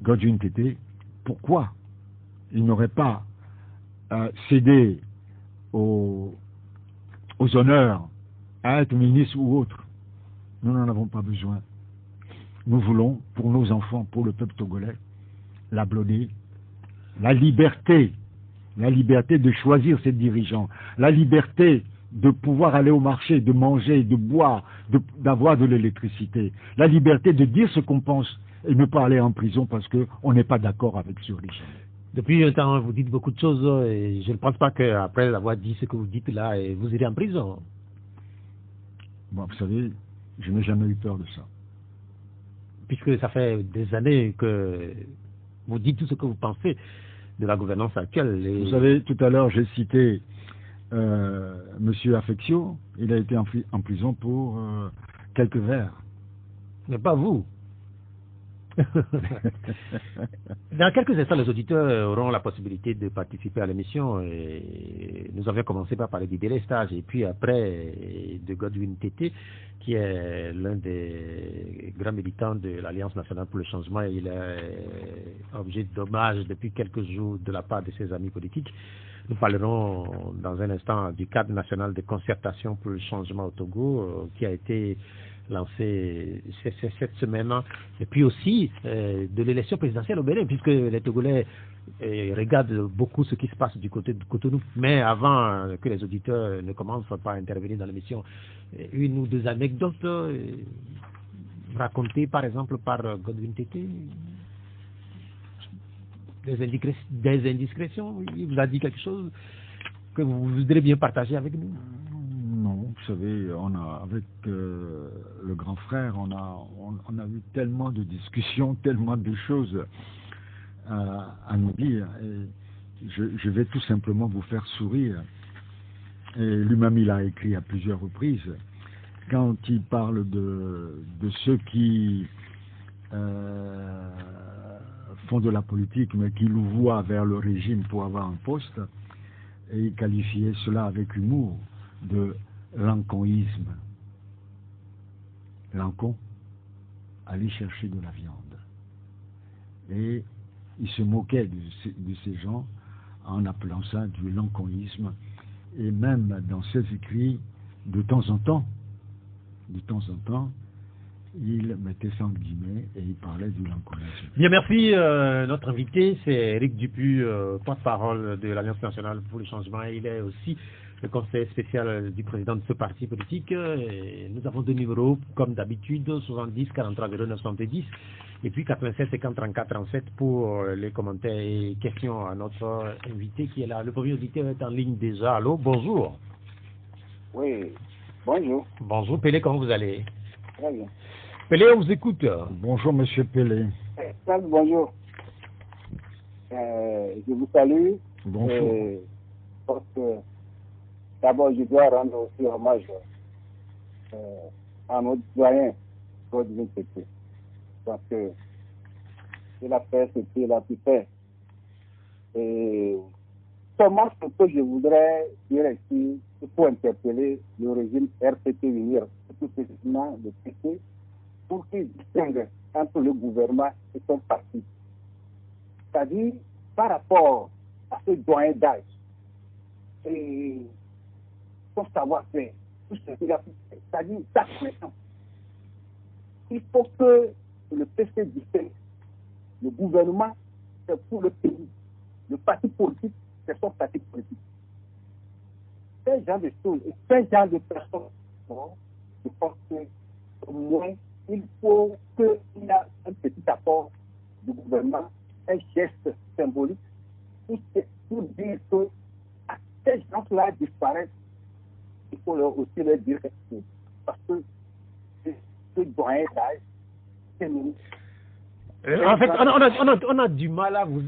Godwin Tété. Pourquoi il n'aurait pas cédé aux honneurs à être ministre ou autre? Nous n'en avons pas besoin. Nous voulons, pour nos enfants, pour le peuple togolais, l'ablodé, la liberté de choisir ses dirigeants, la liberté de pouvoir aller au marché, de manger, de boire, d'avoir de l'électricité, la liberté de dire ce qu'on pense et ne pas aller en prison parce qu'on n'est pas d'accord avec ce régime. Depuis un temps, vous dites beaucoup de choses et je ne pense pas qu'après avoir dit ce que vous dites là, vous irez en prison. Bon, vous savez, je n'ai jamais eu peur de ça. Puisque ça fait des années que vous dites tout ce que vous pensez de la gouvernance actuelle. Vous savez, tout à l'heure, j'ai cité Monsieur Affectio. Il a été en prison pour quelques verres. Mais pas vous. Dans quelques instants, les auditeurs auront la possibilité de participer à l'émission. Et nous avions commencé par parler du délestage et puis après de Godwin Tété, qui est l'un des grands militants de l'Alliance nationale pour le changement. Il est objet d'hommage depuis quelques jours de la part de ses amis politiques. Nous parlerons dans un instant du cadre national de concertation pour le changement au Togo qui a été lancé cette semaine, et puis aussi de l'élection présidentielle au Bénin, puisque les Togolais regardent beaucoup ce qui se passe du côté de Cotonou. Mais avant que les auditeurs ne commencent par intervenir dans l'émission, une ou deux anecdotes racontées par exemple par Godwin Tété, des indiscrétions. Il vous a dit quelque chose que vous voudrez bien partager avec nous? Non, Vous savez, avec le grand frère, on a eu tellement de discussions, tellement de choses à nous dire. Et je vais tout simplement vous faire sourire. Et lui-même, il a écrit à plusieurs reprises. Quand il parle de ceux qui font de la politique, mais qui nous voient vers le régime pour avoir un poste, et il qualifiait cela avec humour de lanconisme. Lancon, aller chercher de la viande. Et il se moquait de ces gens en appelant ça du lanconisme. Et même dans ses écrits, de temps en temps, il mettait ça en guillemets et il parlait du lanconisme. Bien, merci. Notre invité, c'est Éric Dupuis, porte-parole de l'Alliance nationale pour le changement. Il est aussi le conseiller spécial du président de ce parti politique. Et nous avons deux numéros, comme d'habitude, 70 43 09 70 et puis 87 50 34 37 pour les commentaires et questions à notre invité qui est là. Le premier auditeur est en ligne déjà. Allô, bonjour. Oui, bonjour. Bonjour, Pelé, comment vous allez? Très bien. Pelé, on vous écoute. Bonjour, monsieur Pelé. Bonjour. Je vous salue. Bonjour. Parce que d'abord, je dois rendre aussi hommage à notre doyen, Godwin Tété. Parce que il a fait ce qu'il a pu faire. Et comment ce que je voudrais dire ici, il faut interpeller le régime RPT Unir, tout spécifiquement le PT, pour qu'il distingue entre le gouvernement et son parti. C'est-à-dire, par rapport à ce doyen d'âge et son savoir-faire, tout ce qu'il a fait, c'est-à-dire sa connaissance, il faut que le PC distingue. Le gouvernement, c'est pour le pays. Le parti politique, c'est son parti politique. Ce genre de choses, et ce genre de personnes, je pense qu'au moins, il faut qu'il y ait un petit apport du gouvernement, un geste symbolique, pour dire que à ces gens-là disparaissent, il faut aussi leur dire quelque chose. Parce que ce doyen d'âge, c'est nous. En fait, on a du mal à vous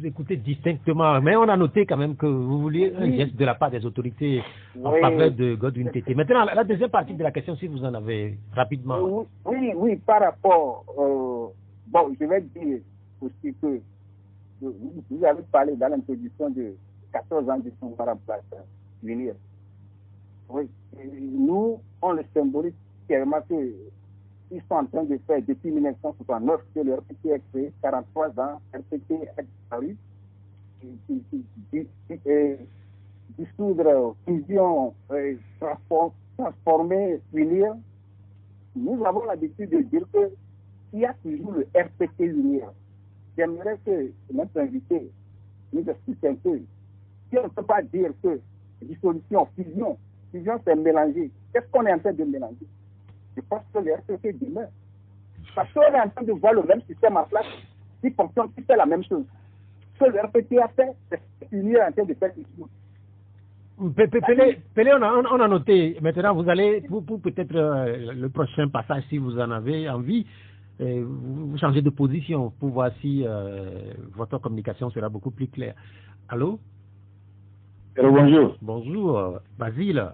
écouter distinctement, mais on a noté quand même que vous vouliez un geste de la part des autorités en faveur de Godwin Tété. Maintenant, la deuxième partie de la question, si vous en avez rapidement. Oui, par rapport, bon, je vais dire aussi que vous avez parlé dans l'introduction de 14 ans de son remplace venir. Oui, et nous, on le symbolise clairement que ils sont en train de faire depuis 1969 que le RPT est créé, 43 ans, RPT est disparu, dissoudre, fusion, transformer, unir. Nous avons l'habitude de dire qu'il y a toujours le RPT unir. J'aimerais que notre invité nous explique un peu. Si on ne peut pas dire que dissolution, fusion c'est mélanger, qu'est-ce qu'on est en train de mélanger? Je pense que le RPT demeure. Parce qu'on est en train de voir le même système en place qui fonctionne, qui fait la même chose. Ce que le RPT a fait, c'est unir en train de faire quelque chose. Pelé, on a noté. Maintenant, vous allez, pour peut-être le prochain passage, si vous en avez envie, vous changez de position pour voir si votre communication sera beaucoup plus claire. Allô? Alors, bonjour. Bonjour, Basile.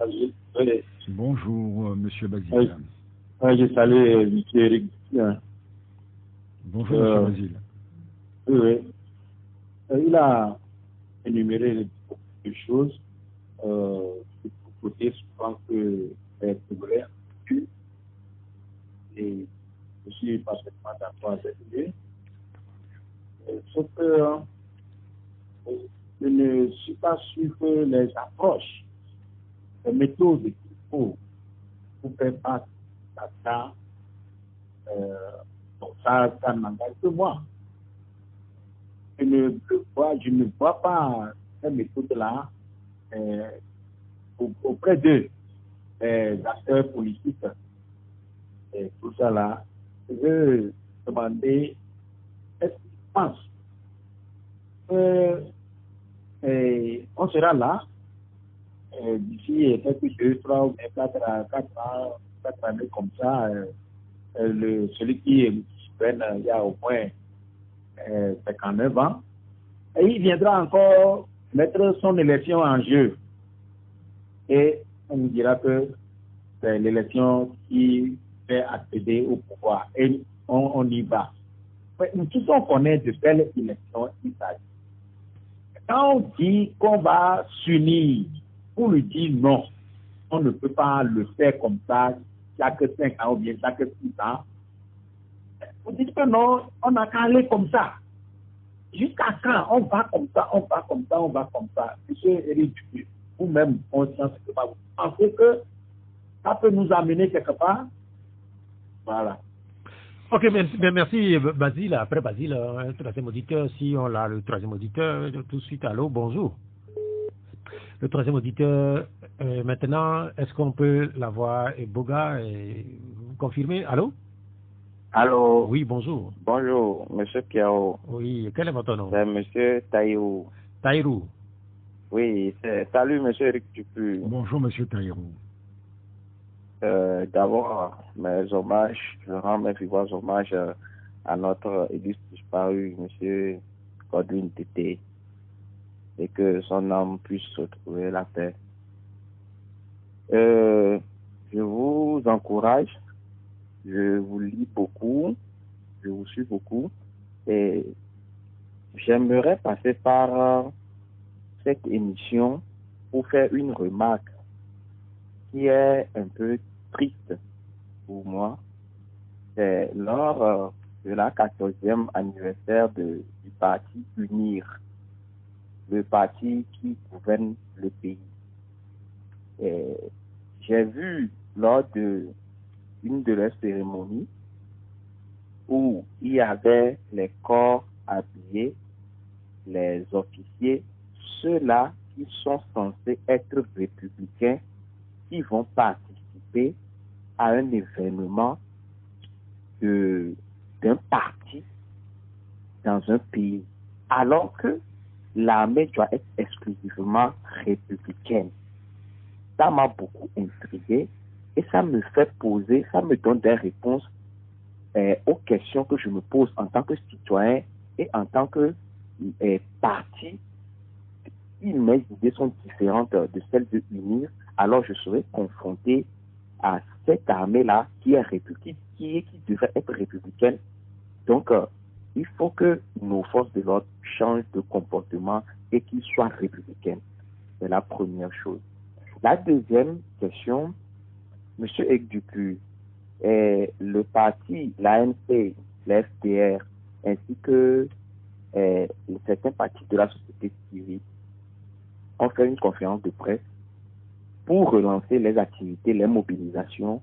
Oui. Bonjour, monsieur Basile. Oui. Je salue M. Éric. Bonjour, monsieur Basile. Oui. Il a énuméré beaucoup de choses. De côté, je pense que c'est vrai. Et je suis parfaitement d'accord avec lui. Sauf que je ne suis pas sûr que les approches, les méthodes qu'il faut pour faire face à ça, donc ça n'engage que moi. Je ne vois pas ces méthodes-là auprès d'eux, des acteurs politiques. Et tout ça là, je veux demander, est-ce qu'ils pensent on sera là d'ici quelques 2, 3 ou 4 années comme ça, celui qui peine, il y a au moins 59 ans, et il viendra encore mettre son élection en jeu. Et on nous dira que c'est l'élection qui fait accéder au pouvoir. Et on y va. Mais nous tous on connaît de quelle élection il s'agit. Quand on dit qu'on va s'unir pour lui dire non, on ne peut pas le faire comme ça chaque 5 ans ou bien chaque 6 ans. Vous dites que non, on n'a qu'à aller comme ça. Jusqu'à quand on va comme ça, on va comme ça, on va comme ça. Monsieur Éric Dupuis, vous-même, conscient que vous pensez que ça peut nous amener quelque part? Voilà. Ok, merci Basile. Après Basile, un troisième auditeur, si on l'a, le troisième auditeur, tout de suite, allô, bonjour. Le troisième auditeur, maintenant, est-ce qu'on peut l'avoir, Boga, vous confirmez? Allô? Allô? Oui, bonjour. Bonjour, monsieur Piao. Oui, quel est votre nom? C'est monsieur Taïrou. Taïrou. Oui, salut monsieur Eric Dupuis. Bonjour monsieur Taïrou. D'abord, mes hommages, je rends mes vivants hommages à notre illustre disparu, monsieur Godwin Tété, et que son âme puisse retrouver la paix. Je vous encourage, je vous lis beaucoup, je vous suis beaucoup, et j'aimerais passer par cette émission pour faire une remarque qui est un peu triste pour moi. C'est lors de la 14e anniversaire du parti UNIR, le parti qui gouverne le pays. J'ai vu lors d'une de leurs cérémonies où il y avait les corps habillés, les officiers, ceux-là qui sont censés être républicains, qui vont participer à un événement d'un parti dans un pays, alors que l'armée doit être exclusivement républicaine. Ça m'a beaucoup intrigué et ça me fait poser, ça me donne des réponses aux questions que je me pose en tant que citoyen et en tant que parti. Si mes idées sont différentes de celles de UNIR, alors je serai confronté à cette armée-là qui est républicaine, qui devrait être républicaine. Donc, il faut que nos forces de l'ordre changent de comportement et qu'ils soient républicaines. C'est la première chose. La deuxième question, M. Ekdupu, le parti, l'ANP, l'FDR, ainsi que certains partis de la société civile ont fait une conférence de presse pour relancer les activités, les mobilisations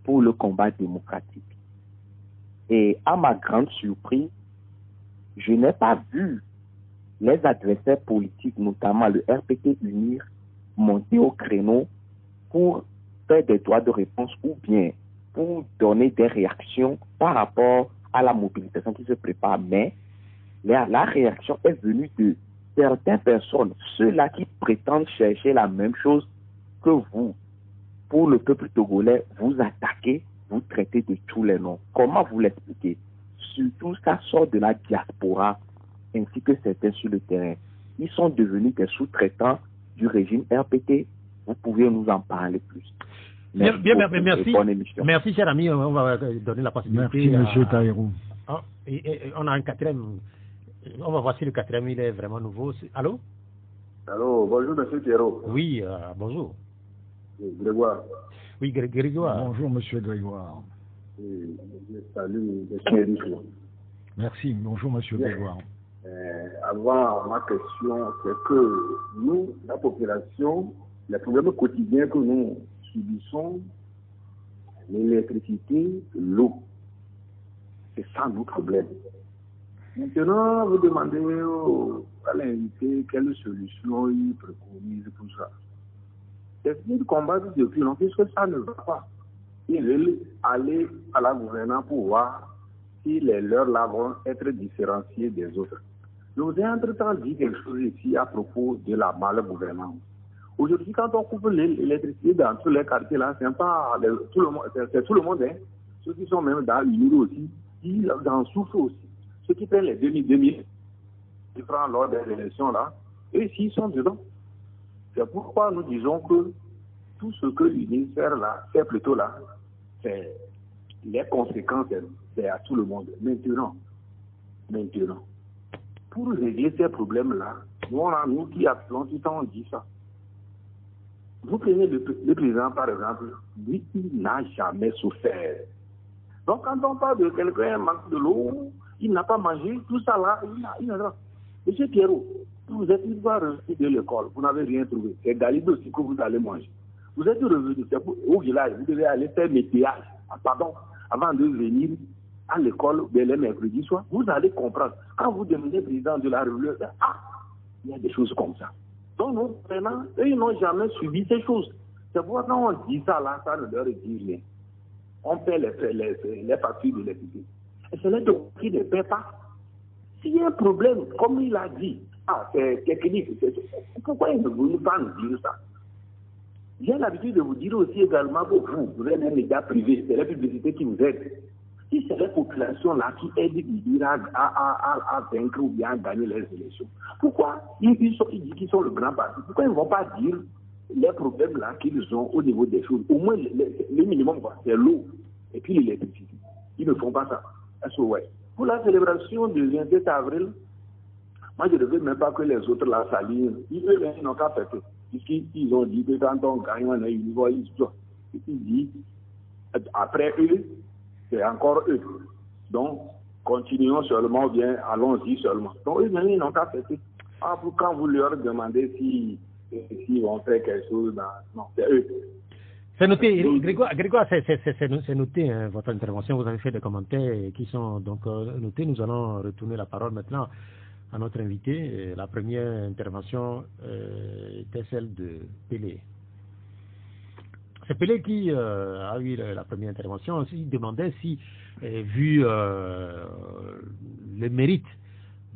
pour le combat démocratique. Et à ma grande surprise, je n'ai pas vu les adversaires politiques, notamment le RPT UNIR, monter au créneau pour faire des droits de réponse ou bien pour donner des réactions par rapport à la mobilisation qui se prépare. Mais la réaction est venue de certaines personnes, ceux-là qui prétendent chercher la même chose que vous. Pour le peuple togolais, vous attaquez, vous traitez de tous les noms. Comment vous l'expliquez? Surtout, ça sort de la diaspora, ainsi que certains sur le terrain. Ils sont devenus des sous-traitants du régime RPT. Vous pouvez nous en parler plus. Merci. Merci, cher ami. On va donner la possibilité. Merci, M. Taïrou. Et on a un quatrième. On va voir si le quatrième, il est vraiment nouveau. Allô? Allô, bonjour, M. Pierrot. Oui, bonjour. Grégoire. Oui, Grégoire. Bonjour, M. Grégoire. Salut, M. Eric. Merci, bonjour, M. Grégoire. Avant, ma question, c'est que nous, la population, les problèmes quotidiens que nous subissons, l'électricité, l'eau, c'est ça nos problèmes. Maintenant, vous demandez à l'invité quelle solution il préconise pour ça. C'est une combat depuis longtemps, puisque ça ne va pas. Ils veulent aller à la gouvernance pour voir si les leurs là vont être différenciés des autres. Nous avons entre-temps dit quelque chose ici à propos de la malgouvernance. Aujourd'hui, quand on coupe l'électricité dans tous les quartiers, là, c'est pas tout le monde, c'est tout le monde, hein. Ceux qui sont même dans l'UNIRO aussi, ils en souffrent aussi. Ceux qui prennent les 2000 francs lors des élections, là, eux aussi, ils sont dedans. C'est pourquoi nous disons que tout ce que l'UNICEF là, fait plutôt là, c'est les conséquences, c'est à tout le monde. Maintenant, pour régler ces problèmes-là, nous qui appelons tout le temps, on dit ça. Vous prenez le président, par exemple, lui, il n'a jamais souffert. Donc, quand on parle de quelqu'un qui manque de l'eau, il n'a pas mangé, tout ça là, il n'a. Monsieur Pierrot, vous êtes une fois revenu de l'école, vous n'avez rien trouvé. C'est Galide aussi que vous allez manger. Vous êtes revenu au village, vous devez aller faire météage, avant de venir à l'école dès le mercredi soir. Vous allez comprendre. Quand vous devenez président de la République, il y a des choses comme ça. Donc, nous, vraiment, eux, ils n'ont jamais subi ces choses. C'est pourquoi quand on dit ça là, ça ne leur dit rien. On paie les factures de l'électricité. Et c'est là qui ne paie pas. S'il y a un problème, comme il a dit, c'est technique, pourquoi il ne veut pas nous dire ça? J'ai l'habitude de vous dire aussi également que vous êtes un média privé, c'est la publicité qui vous aide. Si c'est la population là qui aide à vaincre ou bien à gagner les élections, pourquoi ils disent qu'ils sont le grand parti? Pourquoi ils ne vont pas dire les problèmes là qu'ils ont au niveau des choses? Au moins, le minimum, c'est l'eau et puis l'électricité. Ils ne font pas ça. Pour la célébration du 27 avril, moi je ne veux même pas que les autres la saluent. Ils n'ont qu'à fêter. Puisqu'ils ont dit que quand on gagne, on a une voix, ils disent, après eux, c'est encore eux. Donc, continuons seulement, bien, allons-y seulement. Donc, eux, ils n'ont qu'à fêter. Quand vous leur demandez s'ils vont faire quelque chose, non, c'est eux. C'est noté, Grégoire, c'est noté, hein, votre intervention. Vous avez fait des commentaires qui sont donc notés. Nous allons retourner la parole maintenant à notre invité. La première intervention était celle de Pelé. C'est Pelé qui a eu la première intervention. Il demandait si, vu le mérite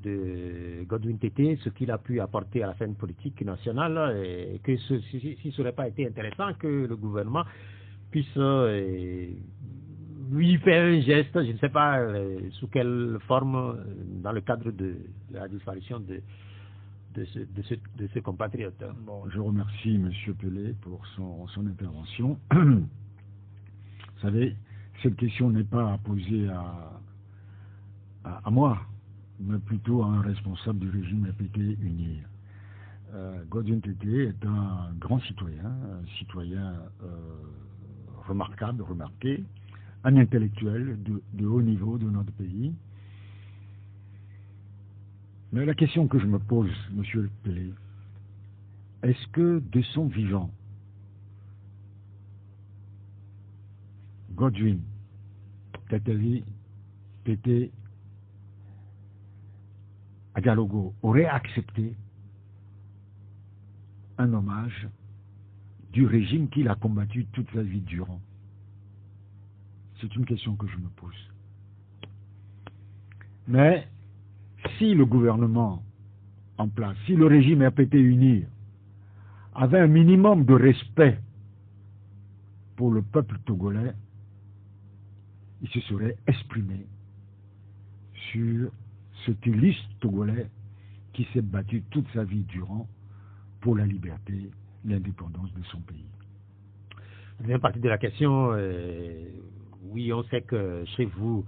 de Godwin Tété, ce qu'il a pu apporter à la scène politique nationale, et que si ce n'aurait pas été intéressant que le gouvernement puisse lui faire un geste, je ne sais pas sous quelle forme, dans le cadre de la disparition de ce compatriote. Bon, je remercie M. Pelé pour son intervention. Vous savez, cette question n'est pas posée à moi, mais plutôt à un responsable du régime RPT-UNIR. Godwin Tété est un grand citoyen, remarquable, remarqué, un intellectuel de haut niveau de notre pays. Mais la question que je me pose, M. Pelé, est-ce que de son vivant, Godwin Tété Agalogo aurait accepté un hommage du régime qu'il a combattu toute sa vie durant? C'est une question que je me pose. Mais si le gouvernement en place, si le régime RPT-UNIR avait un minimum de respect pour le peuple togolais, il se serait exprimé sur cet illustre Togolais qui s'est battu toute sa vie durant pour la liberté, l'indépendance de son pays. Deuxième partie de la question, oui, on sait que chez vous,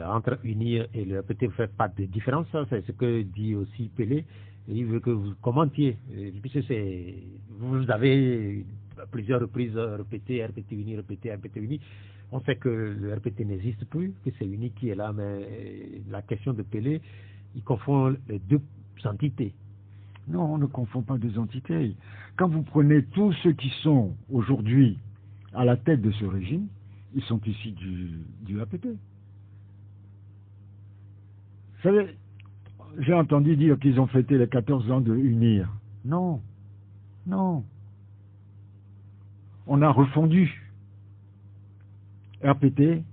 entre UNIR et le RPT, vous ne faites pas de différence, c'est ce que dit aussi Pelé. Il veut que vous commentiez, puisque vous avez plusieurs reprises répété RPT-UNIR, RPT-UNIR. On sait que le RPT n'existe plus, que c'est UNIR qui est là, mais la question de Pelé, il confond les deux entités. Non, on ne confond pas deux entités. Quand vous prenez tous ceux qui sont aujourd'hui à la tête de ce régime, ils sont issus du RPT. Vous savez, j'ai entendu dire qu'ils ont fêté les 14 ans de UNIR. Non, non. On a refondu RPT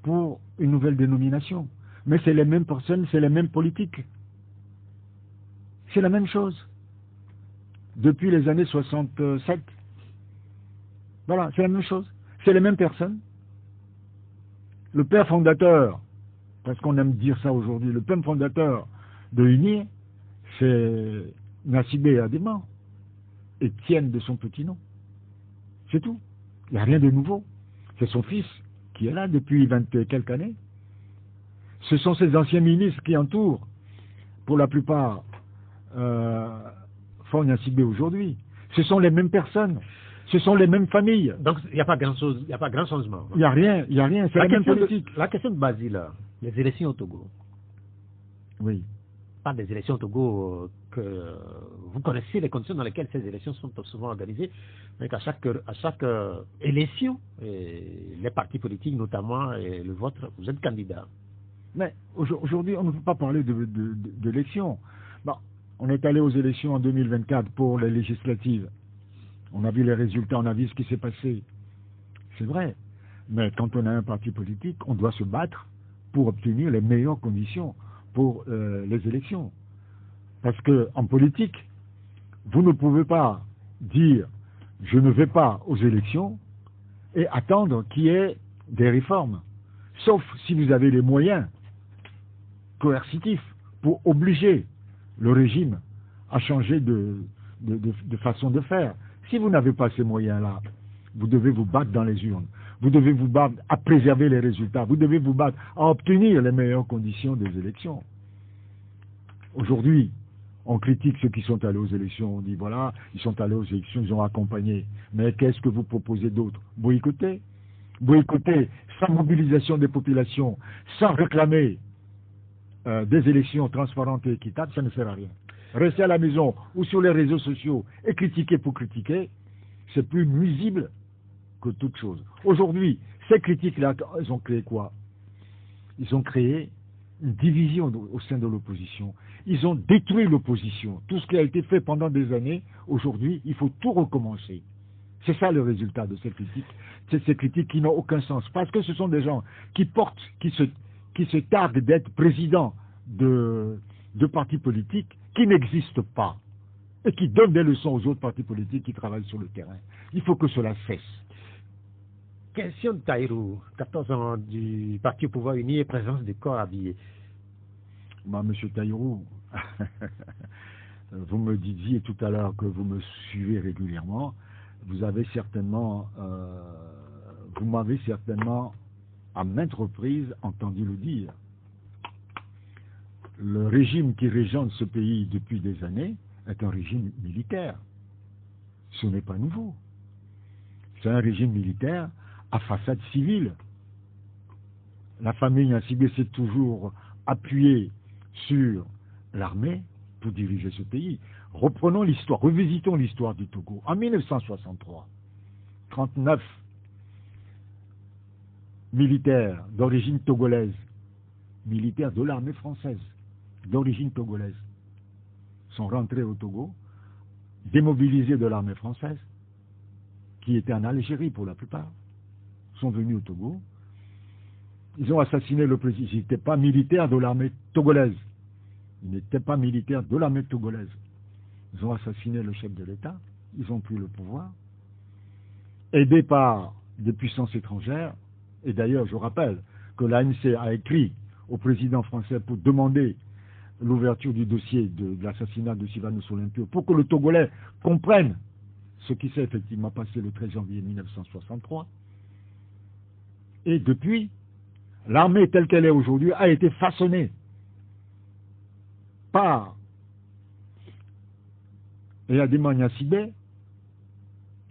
pour une nouvelle dénomination. Mais c'est les mêmes personnes, c'est les mêmes politiques. C'est la même chose. depuis les années 67. Voilà, c'est la même chose. C'est les mêmes personnes. Le père fondateur, parce qu'on aime dire ça aujourd'hui, le père fondateur de l'UNIR, c'est Nassibé Adema, Étienne de son petit nom. C'est tout. Il n'y a rien de nouveau. C'est son fils qui est là depuis 20 et quelques années. Ce sont ses anciens ministres qui entourent, pour la plupart, Faure Gnassingbé aujourd'hui. Ce sont les mêmes personnes. Ce sont les mêmes familles. Donc, il n'y a pas grand chose, il n'y a pas grand changement. Il n'y a rien, c'est la même politique. La question de Basile, les élections au Togo. Oui. Pas des élections au Togo que vous connaissez les conditions dans lesquelles ces élections sont souvent organisées, mais qu'à chaque élection, les partis politiques, notamment le vôtre, vous êtes candidat. Mais aujourd'hui, on ne peut pas parler d'élections. Bon, on est allé aux élections en 2024 pour les législatives. On a vu les résultats, on a vu ce qui s'est passé. C'est vrai. Mais quand on a un parti politique, on doit se battre pour obtenir les meilleures conditions pour les élections. Parce qu'en politique, vous ne pouvez pas dire « je ne vais pas aux élections » et attendre qu'il y ait des réformes. Sauf si vous avez les moyens coercitifs pour obliger le régime à changer de façon de faire. Si vous n'avez pas ces moyens-là, vous devez vous battre dans les urnes. Vous devez vous battre à préserver les résultats. Vous devez vous battre à obtenir les meilleures conditions des élections. Aujourd'hui, on critique ceux qui sont allés aux élections. On dit, voilà, ils sont allés aux élections, ils ont accompagné. Mais qu'est-ce que vous proposez d'autre? Boycotter. Boycotter sans mobilisation des populations, sans réclamer des élections transparentes et équitables, ça ne sert à rien. Rester à la maison ou sur les réseaux sociaux et critiquer pour critiquer, c'est plus nuisible que toute chose. Aujourd'hui, ces critiques-là, elles ont créé quoi? Ils ont créé une division au sein de l'opposition. Ils ont détruit l'opposition. Tout ce qui a été fait pendant des années, aujourd'hui, il faut tout recommencer. C'est ça le résultat de ces critiques. C'est ces critiques qui n'ont aucun sens. Parce que ce sont des gens qui se targuent d'être présidents de partis politiques qui n'existent pas et qui donnent des leçons aux autres partis politiques qui travaillent sur le terrain. Il faut que cela cesse. Question de Taïrou, 14 ans du Parti au pouvoir uni et présence de corps habillés. Monsieur Taïrou, vous me disiez tout à l'heure que vous me suivez régulièrement. Vous m'avez certainement, à maintes reprises, entendu le dire. Le régime qui régente ce pays depuis des années est un régime militaire. Ce n'est pas nouveau. C'est un régime militaire à façade civile. La famille Gnassingbé s'est toujours appuyée sur l'armée pour diriger ce pays. Reprenons l'histoire, revisitons l'histoire du Togo. En 1963, 39 militaires d'origine togolaise, militaires de l'armée française, d'origine togolaise, sont rentrés au Togo, démobilisés de l'armée française, qui était en Algérie pour la plupart, sont venus au Togo. Ils ont assassiné le président. Ils n'étaient pas militaires de l'armée togolaise. Ils n'étaient pas militaires de l'armée togolaise. Ils ont assassiné le chef de l'État. Ils ont pris le pouvoir. Aidés par des puissances étrangères. Et d'ailleurs, je rappelle que l'ANC a écrit au président français pour demander l'ouverture du dossier de l'assassinat de Sylvanus Olympio pour que le Togolais comprenne ce qui s'est effectivement passé le 13 janvier 1963. Et depuis, l'armée telle qu'elle est aujourd'hui a été façonnée par Adema Gnassingbé,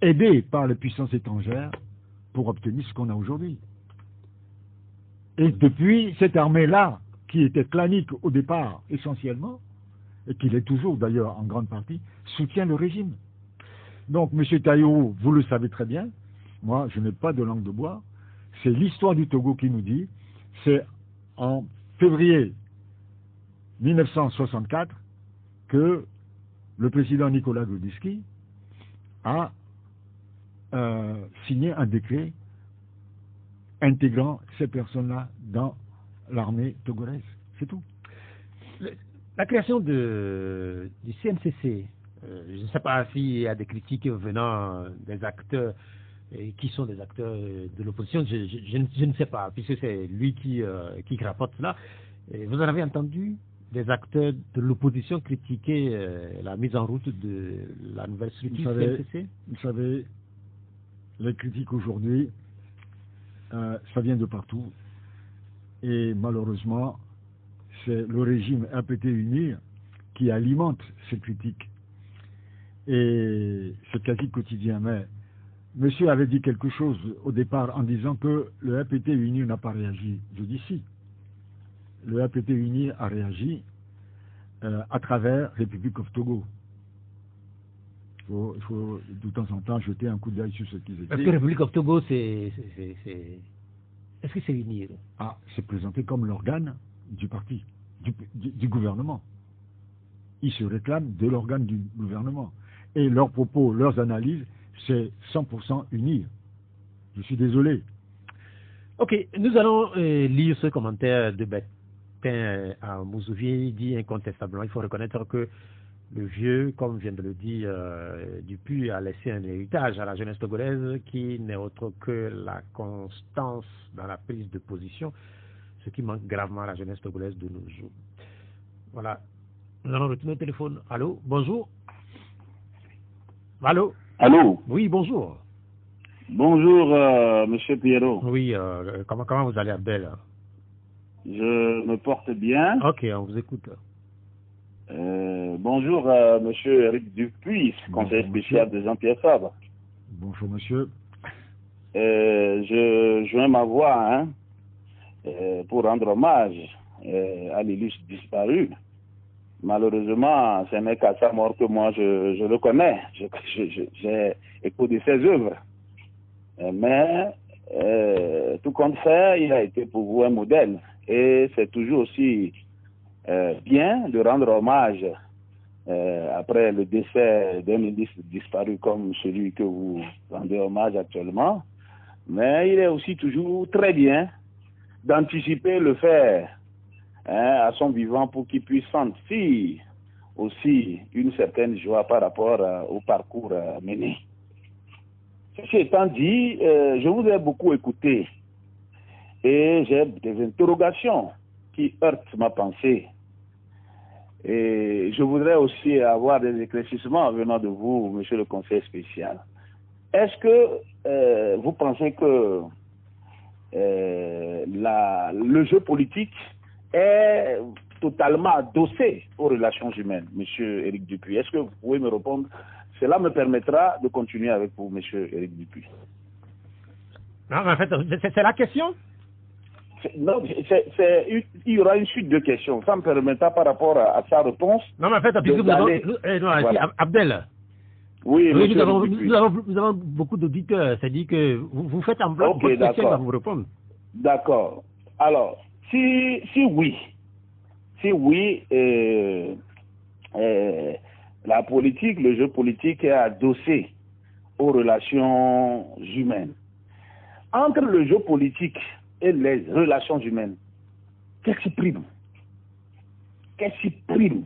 aidée par les puissances étrangères pour obtenir ce qu'on a aujourd'hui. Et depuis, cette armée-là, qui était clanique au départ essentiellement, et qui l'est toujours d'ailleurs en grande partie, soutient le régime. Donc, M. Taïrou, vous le savez très bien, moi je n'ai pas de langue de bois, c'est l'histoire du Togo qui nous dit, c'est en février 1964 que le président Nicolas Grodziski a signé un décret intégrant ces personnes-là dans l'armée togolaise. C'est tout. La création du CNCC, je ne sais pas s'il y a des critiques venant des acteurs qui sont des acteurs de l'opposition, je ne sais pas, puisque c'est lui qui rapporte cela. Et vous en avez entendu des acteurs de l'opposition critiquer la mise en route de la nouvelle structure CNCC? Vous savez, les critiques aujourd'hui, ça vient de partout. Et malheureusement, c'est le régime APT-UNIR qui alimente ces critiques. Et c'est quasi quotidien. Mais monsieur avait dit quelque chose au départ en disant que le APT-UNIR n'a pas réagi. Je dis si. Le APT-UNIR a réagi à travers République of Togo. Il faut de temps en temps jeter un coup d'œil sur ce qu'ils écrivent. Parce que République of Togo, est-ce que c'est UNIR? Ah, c'est présenté comme l'organe du parti, du gouvernement. Ils se réclament de l'organe du gouvernement. Et leurs propos, leurs analyses, c'est 100% UNIR. Je suis désolé. Ok, nous allons lire ce commentaire de Bertin à Mouzouvier. Il dit incontestablement, il faut reconnaître que le vieux, comme vient de le dire Dupuis, a laissé un héritage à la jeunesse togolaise qui n'est autre que la constance dans la prise de position, ce qui manque gravement à la jeunesse togolaise de nos jours. Voilà. Nous allons retourner au téléphone. Allô, bonjour. Allô. Allô. Oui, bonjour. Bonjour, Monsieur Pierrot. Oui, comment vous allez, Abdel? Je me porte bien. Ok, on vous écoute. Bonjour, Monsieur Eric Dupuis, conseiller spécial de Jean-Pierre Fabre. Bonjour, monsieur. Je joins ma voix pour rendre hommage à l'illustre disparu. Malheureusement, ce n'est qu'à sa mort que moi je le connais. J'ai écouté ses œuvres. Mais tout compte fait, il a été pour vous un modèle. Et c'est toujours aussi bien de rendre hommage après le décès d'un ministre disparu comme celui que vous rendez hommage actuellement. Mais il est aussi toujours très bien d'anticiper le fait à son vivant pour qu'il puisse sentir aussi une certaine joie par rapport au parcours mené. Ceci étant dit, je vous ai beaucoup écouté et j'ai des interrogations qui heurtent ma pensée. Et je voudrais aussi avoir des éclaircissements venant de vous, monsieur le conseiller spécial. Est-ce que vous pensez que le jeu politique est totalement adossé aux relations humaines, monsieur Éric Dupuis? Est-ce que vous pouvez me répondre? Cela me permettra de continuer avec vous, monsieur Éric Dupuis. Non, en fait, c'est la question? Non, il y aura une suite de questions. Ça me permettra par rapport à sa réponse. Non, mais en fait, puisque voilà. Abdel. Oui, nous avons beaucoup d'auditeurs. C'est-à-dire que vous faites en bloc, votre question va vous répondre. D'accord. Alors, si oui, la politique, le jeu politique est adossé aux relations humaines. Entre le jeu politique et les relations humaines, qu'est-ce qui prime? Qu'est-ce qui prime?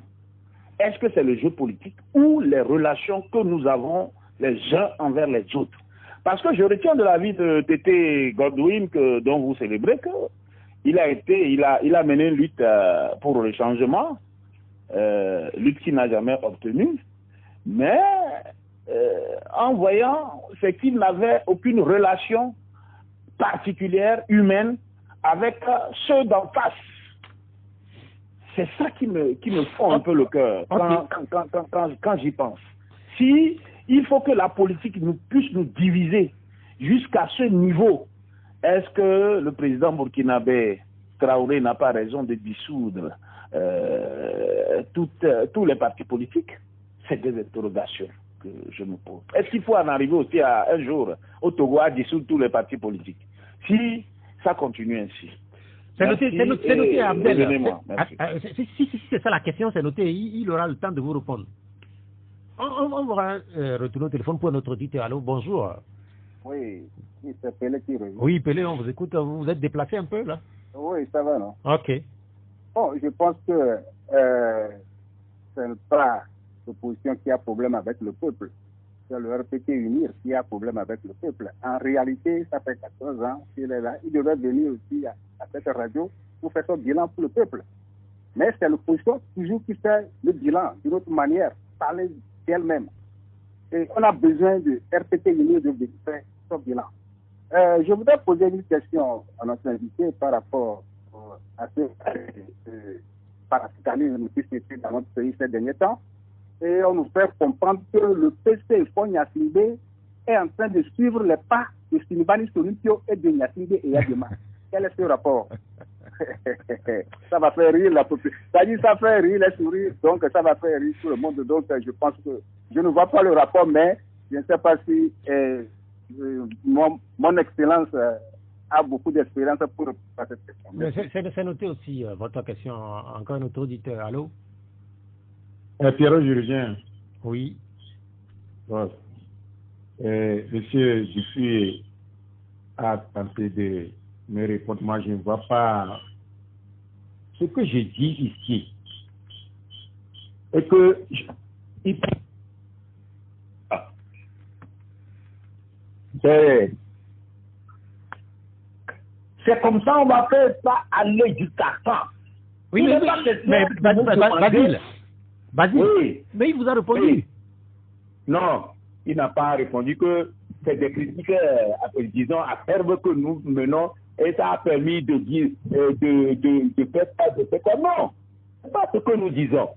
Est-ce que c'est le jeu politique ou les relations que nous avons les uns envers les autres? Parce que je retiens de la vie de Tété Godwin, dont vous célébrez, qu'il a mené une lutte pour le changement, lutte qu'il n'a jamais obtenue, mais en voyant, c'est qu'il n'avait aucune relation particulière, humaine, avec ceux d'en face. C'est ça qui me fond un peu le cœur quand j'y pense. Si il faut que la politique puisse nous diviser jusqu'à ce niveau, est-ce que le président burkinabé Traoré n'a pas raison de dissoudre tous les partis politiques? C'est des interrogations que je me pose. Est-ce qu'il faut en arriver aussi à un jour au Togo à dissoudre tous les partis politiques? Si ça continue ainsi. C'est noté, Abdel. Si c'est ça la question, c'est noté. Il aura le temps de vous répondre. On va retourner au téléphone pour notre auditeur. Allô, bonjour. Oui, c'est Pelé qui revient. Oui, Pelé, on vous écoute. Vous vous êtes déplacé un peu, là? Oui, ça va, non? Ok. Bon, je pense que ce n'est pas l'opposition qui a problème avec le peuple. C'est le RPT Unir qui a problème avec le peuple. En réalité, ça fait 14 ans qu'il est là. Il devrait venir aussi à cette radio pour faire son bilan pour le peuple. Mais c'est l'opposition toujours qui fait le bilan d'une autre manière, parler d'elle-même. Et on a besoin de RPT Unir de faire son bilan. Je voudrais poser une question à notre invité par rapport à ce paracétalisme qui s'est fait dans notre pays ces derniers temps. Et on nous fait comprendre que le PC Fonds Gnassingbé est en train de suivre les pas de Sinibani Sonuntio et de Gnassingbé et Yadema. Quel est ce rapport? Ça va faire rire la population. Ça fait rire les souris, donc ça va faire rire tout le monde. Donc je pense que je ne vois pas le rapport, mais je ne sais pas si mon excellence a beaucoup d'expérience pour cette question. C'est noté aussi votre question. Encore un autre auditeur. Allô? Pierrot Jurgien. Oui. Bon. Monsieur Duffuy a tenté de me répondre. Moi, je ne vois pas ce que j'ai dit ici. Et que c'est comme ça, on va faire ça aller jusqu'à temps. Oui, mais Basile, oui. Mais il vous a répondu. Oui. Non, il n'a pas répondu que c'est des critiques, disons, acerbes que nous menons et ça a permis de dire, de faire ça, de faire quoi. Non, c'est pas ce que nous disons.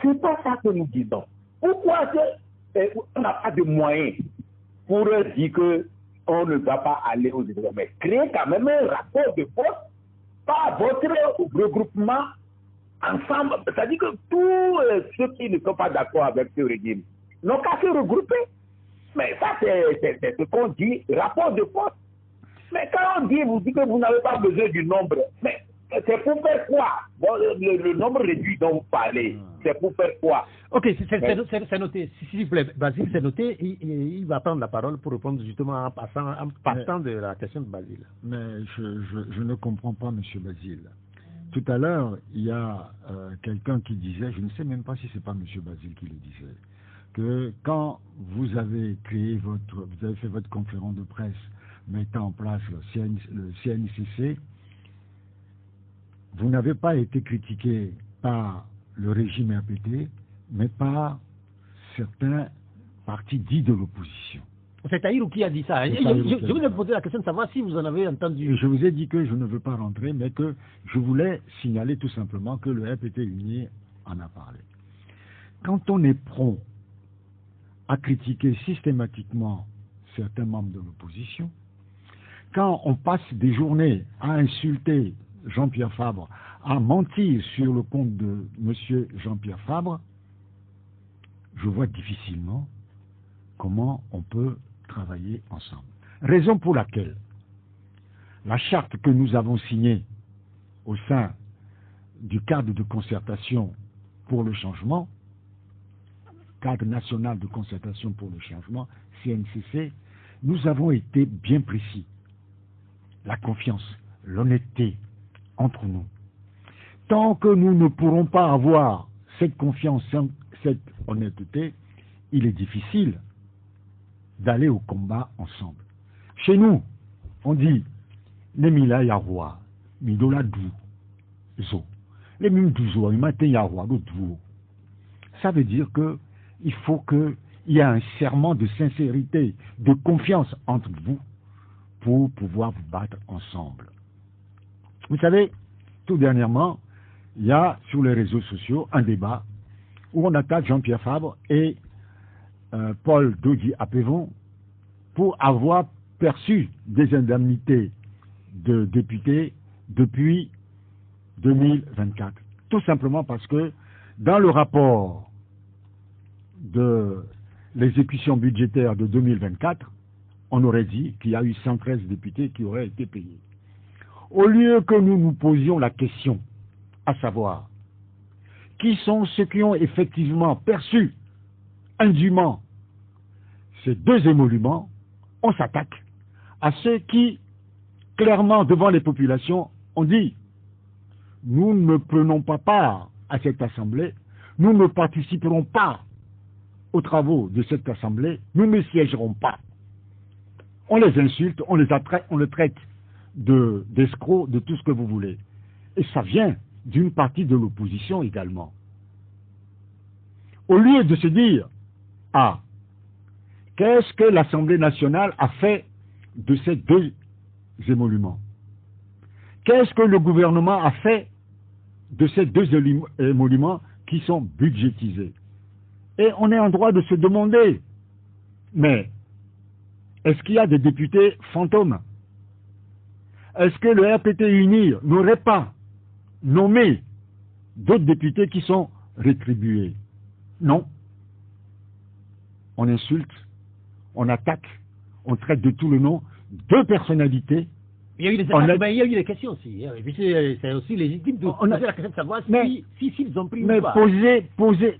C'est pas ça que nous disons. Pourquoi on n'a pas de moyens pour dire qu'on ne va pas aller aux élections? Mais créer quand même un rapport de force par votre regroupement ensemble. C'est-à-dire que tous ceux qui ne sont pas d'accord avec ce régime n'ont qu'à se regrouper. Mais ça, c'est ce qu'on dit, rapport de force. Mais quand on dit, vous dites que vous n'avez pas besoin du nombre, mais c'est pour faire quoi? Bon, le nombre réduit dont vous parlez, c'est pour faire quoi? Ok, c'est noté. S'il vous plaît, Basile, c'est noté. Il va prendre la parole pour répondre justement en partant de la question de Basile. Mais je ne comprends pas, monsieur Basile. Tout à l'heure, il y a quelqu'un qui disait, je ne sais même pas si c'est pas monsieur Basile qui le disait, que quand vous avez fait votre conférence de presse mettant en place le CNCC, vous n'avez pas été critiqué par le régime RPT, mais par certains partis dits de l'opposition. C'est Taïrou qui a dit ça. Je vous ai posé la question de savoir si vous en avez entendu. Et je vous ai dit que je ne veux pas rentrer, mais que je voulais signaler tout simplement que le RPT Uni en a parlé. Quand on est prompt à critiquer systématiquement certains membres de l'opposition, quand on passe des journées à insulter Jean-Pierre Fabre, à mentir sur le compte de M. Jean-Pierre Fabre, je vois difficilement comment on peut travailler ensemble. Raison pour laquelle la charte que nous avons signée au sein du cadre de concertation pour le changement, cadre national de concertation pour le changement, CNCC, nous avons été bien précis. La confiance, l'honnêteté entre nous. Tant que nous ne pourrons pas avoir cette confiance, cette honnêteté, il est difficile d'aller au combat ensemble. Chez nous, on dit Nemila Yahwa, Midola Dou, Zo. Les mêmes douzo, il matin Yahwa, l'autre Dou. Ça veut dire que il faut qu'il y ait un serment de sincérité, de confiance entre vous pour pouvoir vous battre ensemble. Vous savez, tout dernièrement, il y a sur les réseaux sociaux un débat où on attaque Jean-Pierre Fabre et Paul Dodi Apévon pour avoir perçu des indemnités de députés depuis 2024. Tout simplement parce que dans le rapport de l'exécution budgétaire de 2024, on aurait dit qu'il y a eu 113 députés qui auraient été payés. Au lieu que nous nous posions la question, à savoir, qui sont ceux qui ont effectivement perçu indûment ces deux émoluments, on s'attaque à ceux qui, clairement devant les populations, ont dit nous ne prenons pas part à cette assemblée, nous ne participerons pas aux travaux de cette assemblée, nous ne siégerons pas. On les insulte, on les traite d'escrocs, de tout ce que vous voulez. Et ça vient d'une partie de l'opposition également. Au lieu de se dire, ah, qu'est-ce que l'Assemblée nationale a fait de ces deux émoluments? Qu'est-ce que le gouvernement a fait de ces deux émoluments qui sont budgétisés? Et on est en droit de se demander, mais est-ce qu'il y a des députés fantômes? Est-ce que le RPT UNIR n'aurait pas nommé d'autres députés qui sont rétribués? Non. On insulte, on attaque, on traite de tout le nom deux personnalités. Il y a eu des questions aussi. Et puis c'est aussi légitime de poser la question de savoir s'ils ont pris ou pas.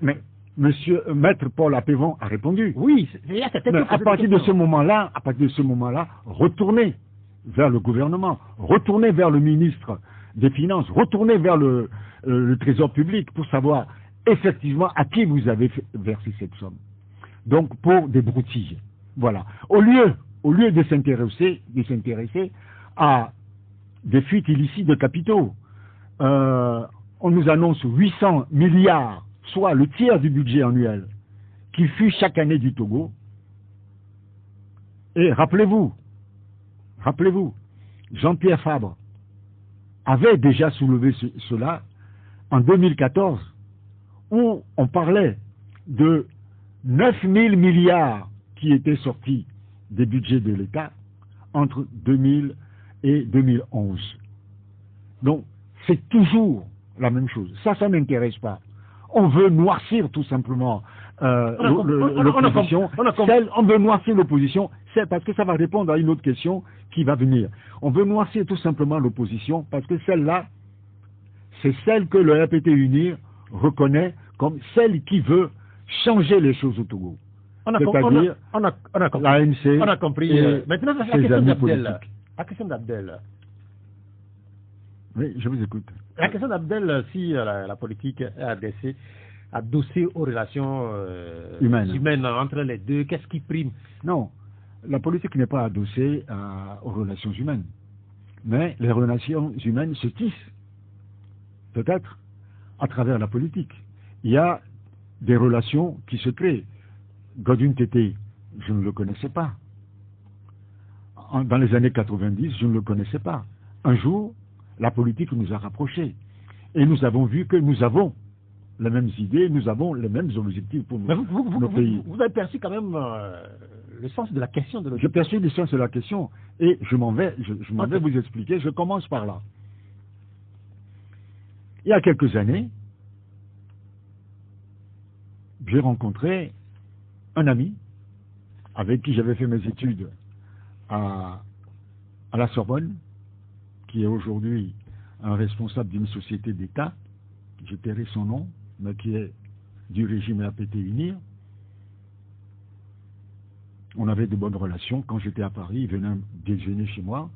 Mais Maître Paul Apévon a répondu. Oui, à partir de ce moment-là, retournez vers le gouvernement, retournez vers le ministre des Finances, retournez vers le Trésor public pour savoir effectivement à qui vous avez versé cette somme. Donc pour des broutilles. Voilà. Au lieu de s'intéresser à des fuites illicites de capitaux, on nous annonce 800 milliards, soit le tiers du budget annuel, qui fut chaque année du Togo. Et rappelez-vous, Jean-Pierre Fabre avait déjà soulevé cela en 2014, où on parlait de 9 000 milliards qui étaient sortis des budgets de l'État entre 2000 et 2011. Donc, c'est toujours la même chose. Ça n'intéresse pas. On veut noircir tout simplement l'opposition. On veut noircir l'opposition, c'est parce que ça va répondre à une autre question qui va venir. On veut noircir tout simplement l'opposition parce que celle-là, c'est celle que le RPT UNIR reconnaît comme celle qui veut changer les choses au Togo. C'est-à-dire l'ANC on a compris. Maintenant, la question d'Abdel. Oui, je vous écoute. La question d'Abdel, si la politique est adossée aux relations humaines entre les deux, qu'est-ce qui prime? Non, la politique n'est pas adossée aux relations humaines. Mais les relations humaines se tissent, peut-être, à travers la politique. Il y a des relations qui se créent. Godwin Tété, je ne le connaissais pas. Dans les années 90, je ne le connaissais pas. Un jour, la politique nous a rapprochés. Et nous avons vu que nous avons les mêmes idées, nous avons les mêmes objectifs pour nos pays. Vous avez perçu quand même le sens de la question de l'autre. Je perçois le sens de la question et je m'en vais vous expliquer. Je commence par là. Il y a quelques années, j'ai rencontré un ami avec qui j'avais fait mes études à la Sorbonne, qui est aujourd'hui un responsable d'une société d'État, je tairai son nom, mais qui est du régime RPT UNIR. On avait de bonnes relations. Quand j'étais à Paris, il venait déjeuner chez moi.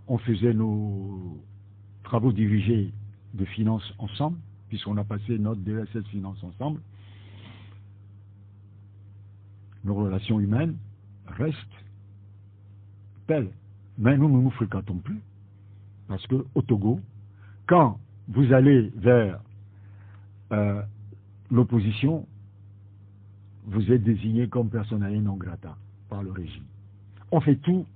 On faisait nos travaux dirigés de finances ensemble, puisqu'on a passé notre DSS Finance ensemble. Nos relations humaines restent telles. Mais nous ne nous fréquentons plus. Parce qu'au Togo, quand vous allez vers l'opposition, vous êtes désigné comme persona non grata par le régime. On fait tout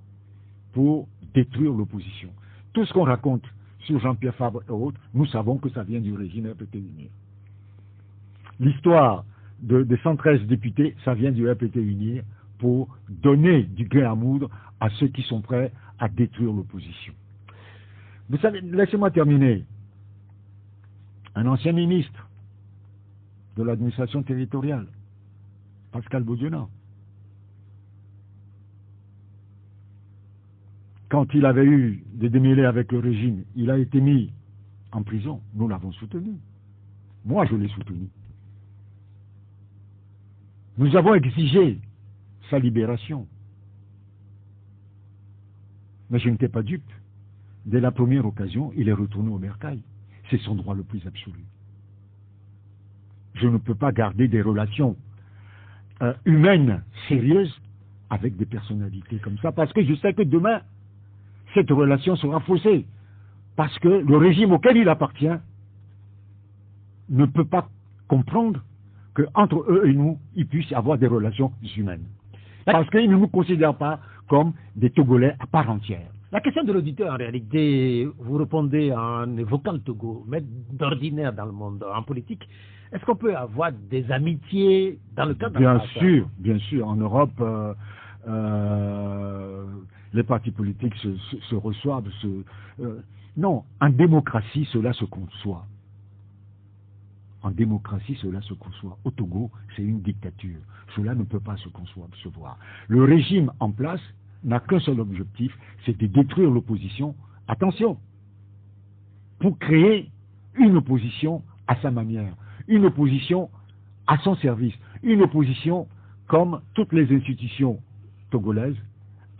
pour détruire l'opposition. Tout ce qu'on raconte sur Jean-Pierre Fabre et autres, nous savons que ça vient du régime RPT UNIR. L'histoire des 113 députés, ça vient du RPT UNIR pour donner du grain à moudre à ceux qui sont prêts à détruire l'opposition. Vous savez, laissez-moi terminer. Un ancien ministre de l'administration territoriale, Pascal Bodiona, quand il avait eu des démêlés avec le régime, il a été mis en prison. Nous l'avons soutenu. Moi, je l'ai soutenu. Nous avons exigé sa libération. Mais je n'étais pas dupe. Dès la première occasion, il est retourné au bercail. C'est son droit le plus absolu. je ne peux pas garder des relations humaines sérieuses avec des personnalités comme ça, parce que je sais que demain, cette relation sera faussée, parce que le régime auquel il appartient ne peut pas comprendre qu'entre eux et nous, il puisse y avoir des relations humaines. Parce qu'ils ne nous considèrent pas comme des Togolais à part entière. La question de l'auditeur, en réalité, vous répondez en évoquant le Togo, mais d'ordinaire dans le monde, en politique, est-ce qu'on peut avoir des amitiés dans le cadre de bien sûr. En Europe, les partis politiques se reçoivent. Non, en démocratie, cela se conçoit. En démocratie, cela se conçoit. Au Togo, c'est une dictature. Cela ne peut pas se concevoir. Le régime en place n'a qu'un seul objectif, c'est de détruire l'opposition. Attention, pour créer une opposition à sa manière, une opposition à son service, une opposition comme toutes les institutions togolaises,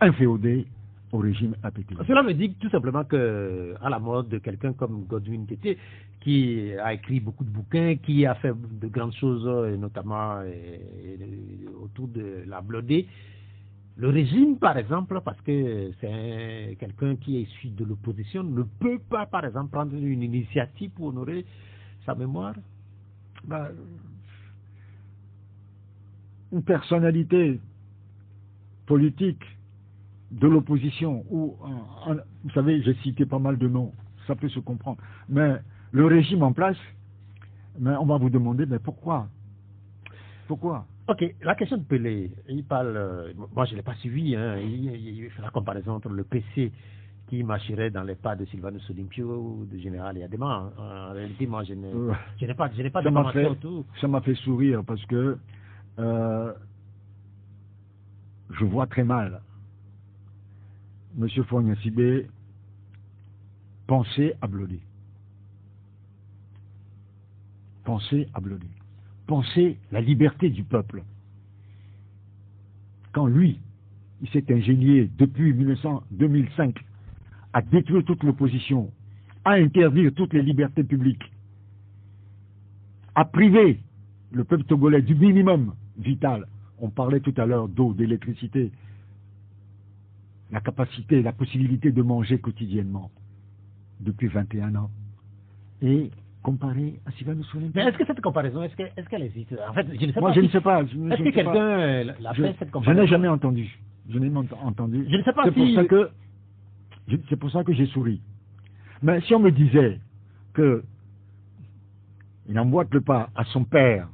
inféodées au régime APT. Cela me dit tout simplement que, à la mode de quelqu'un comme Godwin Tété, qui a écrit beaucoup de bouquins, qui a fait de grandes choses, notamment autour de la Blodé, le régime, par exemple, parce que c'est quelqu'un qui est issu de l'opposition, ne peut pas, par exemple, prendre une initiative pour honorer sa mémoire. Une personnalité politique de l'opposition, ou, vous savez, j'ai cité pas mal de noms, ça peut se comprendre, mais le régime en place, mais on va vous demander, mais pourquoi? Ok, la question de Pelé, il parle, moi je ne l'ai pas suivi, hein, il fait la comparaison entre le PC qui marcherait dans les pas de Sylvanus Olympio ou du général Yadema. En réalité, moi je n'ai pas d'informations autour. Ça m'a fait sourire parce que je vois très mal M. Fogna Sibé penser à Blodé. Penser la liberté du peuple. Quand lui, il s'est ingénié depuis 2005 à détruire toute l'opposition, à interdire toutes les libertés publiques, à priver le peuple togolais du minimum vital. On parlait tout à l'heure d'eau, d'électricité, la capacité, la possibilité de manger quotidiennement depuis 21 ans. Et comparé à Sylvanus Olympio. Mais est-ce que cette comparaison, est-ce qu'elle existe? En fait, je ne sais Moi, pas. Je ne sais pas. Est-ce que quelqu'un l'a fait, cette comparaison? Je n'ai jamais entendu. Je n'ai entendu. Je ne sais pas C'est pour ça que j'ai souri. Mais si on me disait que il n'emboîte le pas à son père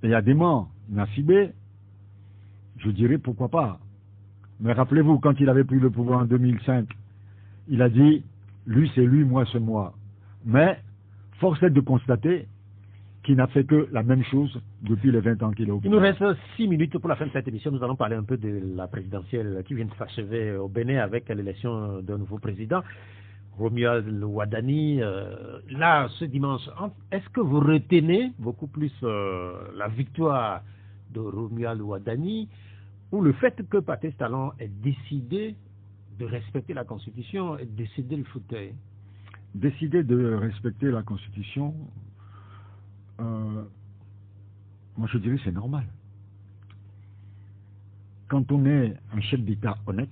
et à des morts, Nassibé, je dirais pourquoi pas. Mais rappelez-vous, quand il avait pris le pouvoir en 2005, il a dit, lui c'est lui, moi c'est moi. Mais, force est de constater qu'il n'a fait que la même chose depuis les 20 ans qu'il est au pouvoir. Il nous reste 6 minutes pour la fin de cette émission. Nous allons parler un peu de la présidentielle qui vient de s'achever au Bénin avec l'élection d'un nouveau président, Romuald Wadani. Là, ce dimanche, est-ce que vous retenez beaucoup plus la victoire de Romuald Wadani ou le fait que Patrice Talon ait décidé de respecter la Constitution et de céder le fauteuil? Décider de respecter la Constitution, moi je dirais c'est normal. Quand on est un chef d'État honnête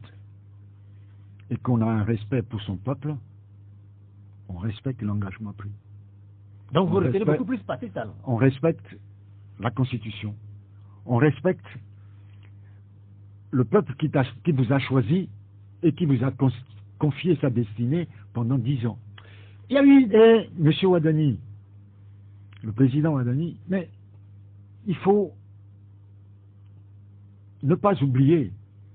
et qu'on a un respect pour son peuple, on respecte l'engagement pris. Donc vous retenez beaucoup plus Patrice Talon? On respecte la Constitution. On respecte le peuple qui vous a choisi et qui vous a confié sa destinée pendant 10 ans. Il y a eu M. Wadani, le président Wadani, mais il faut ne pas oublier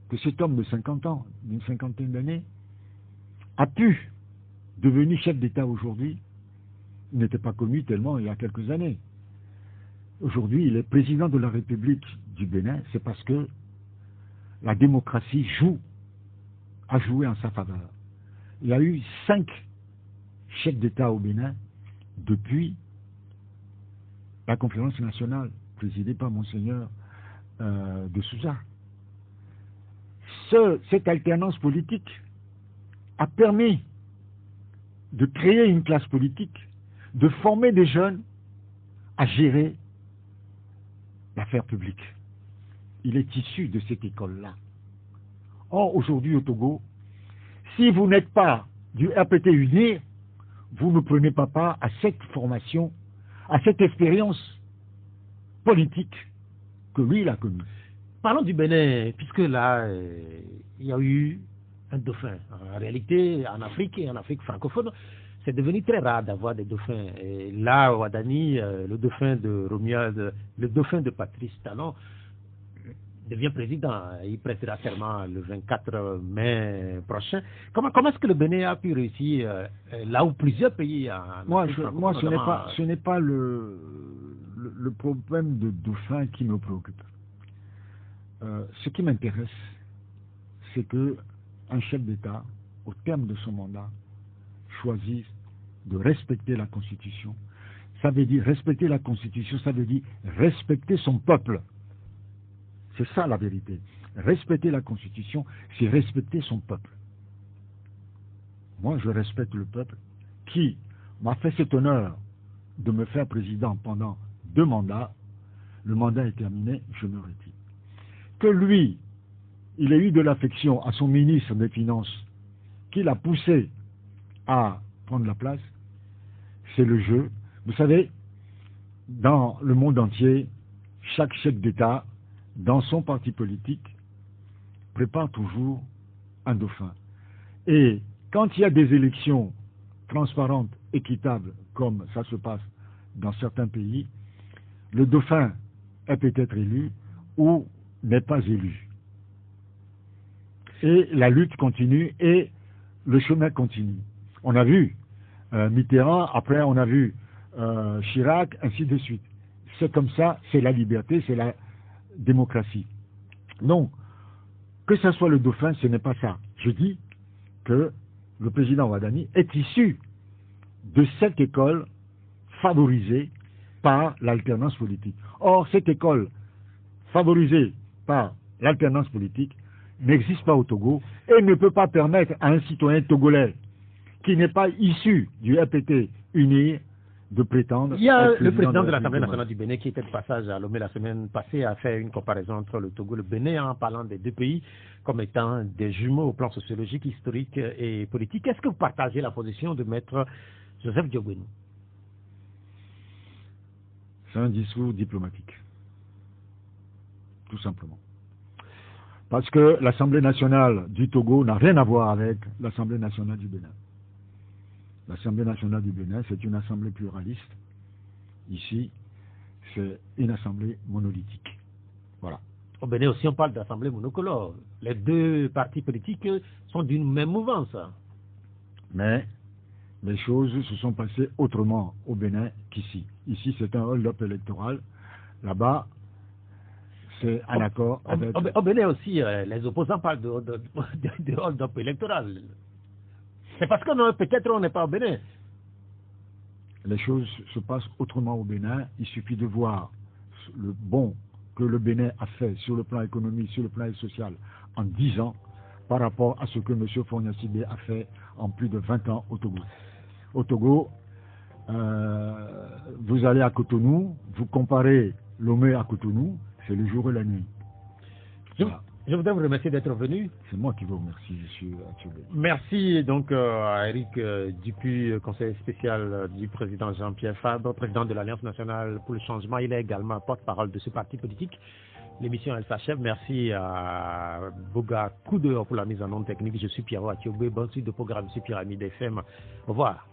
que cet homme de 50 ans, d'une cinquantaine d'années, a pu devenir chef d'État aujourd'hui. Il n'était pas connu tellement il y a quelques années. Aujourd'hui, il est président de la République du Bénin, c'est parce que la démocratie a joué en sa faveur. Il y a eu 5 chefs d'État au Bénin depuis la conférence nationale présidée par Monseigneur de Souza. Cette alternance politique a permis de créer une classe politique, de former des jeunes à gérer l'affaire publique. Il est issu de cette école-là. Or, aujourd'hui au Togo, si vous n'êtes pas du RPT UNIR, vous ne prenez pas part à cette formation, à cette expérience politique que lui, il a connue. Parlons du Bénin, puisque là, il y a eu un dauphin. En réalité, en Afrique et en Afrique francophone, c'est devenu très rare d'avoir des dauphins. Et là, Ouadani, le dauphin de Patrice Talon, devient président. Il prêtera serment le 24 mai prochain. Comment est-ce que le Bénin a pu réussir là où plusieurs pays... Moi, ce n'est pas le problème de dauphin qui me préoccupe. Ce qui m'intéresse, c'est que un chef d'État, au terme de son mandat, choisisse de respecter la Constitution. Ça veut dire respecter la Constitution, ça veut dire respecter son peuple. C'est ça la vérité. Respecter la Constitution, c'est respecter son peuple. Moi, je respecte le peuple qui m'a fait cet honneur de me faire président pendant 2 mandats. Le mandat est terminé, je me retire. Que lui, il ait eu de l'affection à son ministre des Finances, qui l'a poussé à prendre la place, c'est le jeu. Vous savez, dans le monde entier, chaque chef d'État, dans son parti politique, prépare toujours un dauphin. Et quand il y a des élections transparentes, équitables, comme ça se passe dans certains pays, le dauphin est peut-être élu ou n'est pas élu. Et la lutte continue et le chemin continue. On a vu Mitterrand, après on a vu Chirac, ainsi de suite. C'est comme ça, c'est la liberté, c'est la démocratie. Donc, que ce soit le dauphin, ce n'est pas ça. Je dis que le président Ouadani est issu de cette école favorisée par l'alternance politique. Or, cette école favorisée par l'alternance politique n'existe pas au Togo et ne peut pas permettre à un citoyen togolais qui n'est pas issu du RPT UNIR de prétendre... Il y a le président de l'Assemblée nationale du Bénin qui était de passage à Lomé la semaine passée a fait une comparaison entre le Togo et le Bénin en parlant des 2 pays comme étant des jumeaux au plan sociologique, historique et politique. Est-ce que vous partagez la position de maître Joseph Diogbenou? C'est un discours diplomatique. Tout simplement. Parce que l'Assemblée nationale du Togo n'a rien à voir avec l'Assemblée nationale du Bénin. L'Assemblée nationale du Bénin, c'est une assemblée pluraliste. Ici, c'est une assemblée monolithique. Voilà. Au Bénin aussi, on parle d'assemblée monocolore. Les 2 partis politiques sont d'une même mouvance. Mais les choses se sont passées autrement au Bénin qu'ici. Ici, c'est un hold-up électoral. Là-bas, c'est un accord avec... Au Bénin aussi, les opposants parlent de hold-up électoral. C'est parce que peut-être on n'est pas au Bénin. Les choses se passent autrement au Bénin. Il suffit de voir le bon que le Bénin a fait sur le plan économique, sur le plan social en 10 ans par rapport à ce que M. Fogna Sibé a fait en plus de 20 ans au Togo. Au Togo, vous allez à Cotonou, vous comparez Lomé à Cotonou, c'est le jour et la nuit. Voilà. Je voudrais vous remercier d'être venu. C'est moi qui vous remercie, monsieur Athiobé. Merci donc à Eric Dupuis, conseiller spécial du président Jean-Pierre Fabre, président de l'Alliance nationale pour le changement. Il est également porte-parole de ce parti politique. L'émission, elle s'achève. Merci à Boga Koudeur pour la mise en onde technique. Je suis Pierrot Athiobé. Bonne suite de programme sur Pyramide FM. Au revoir.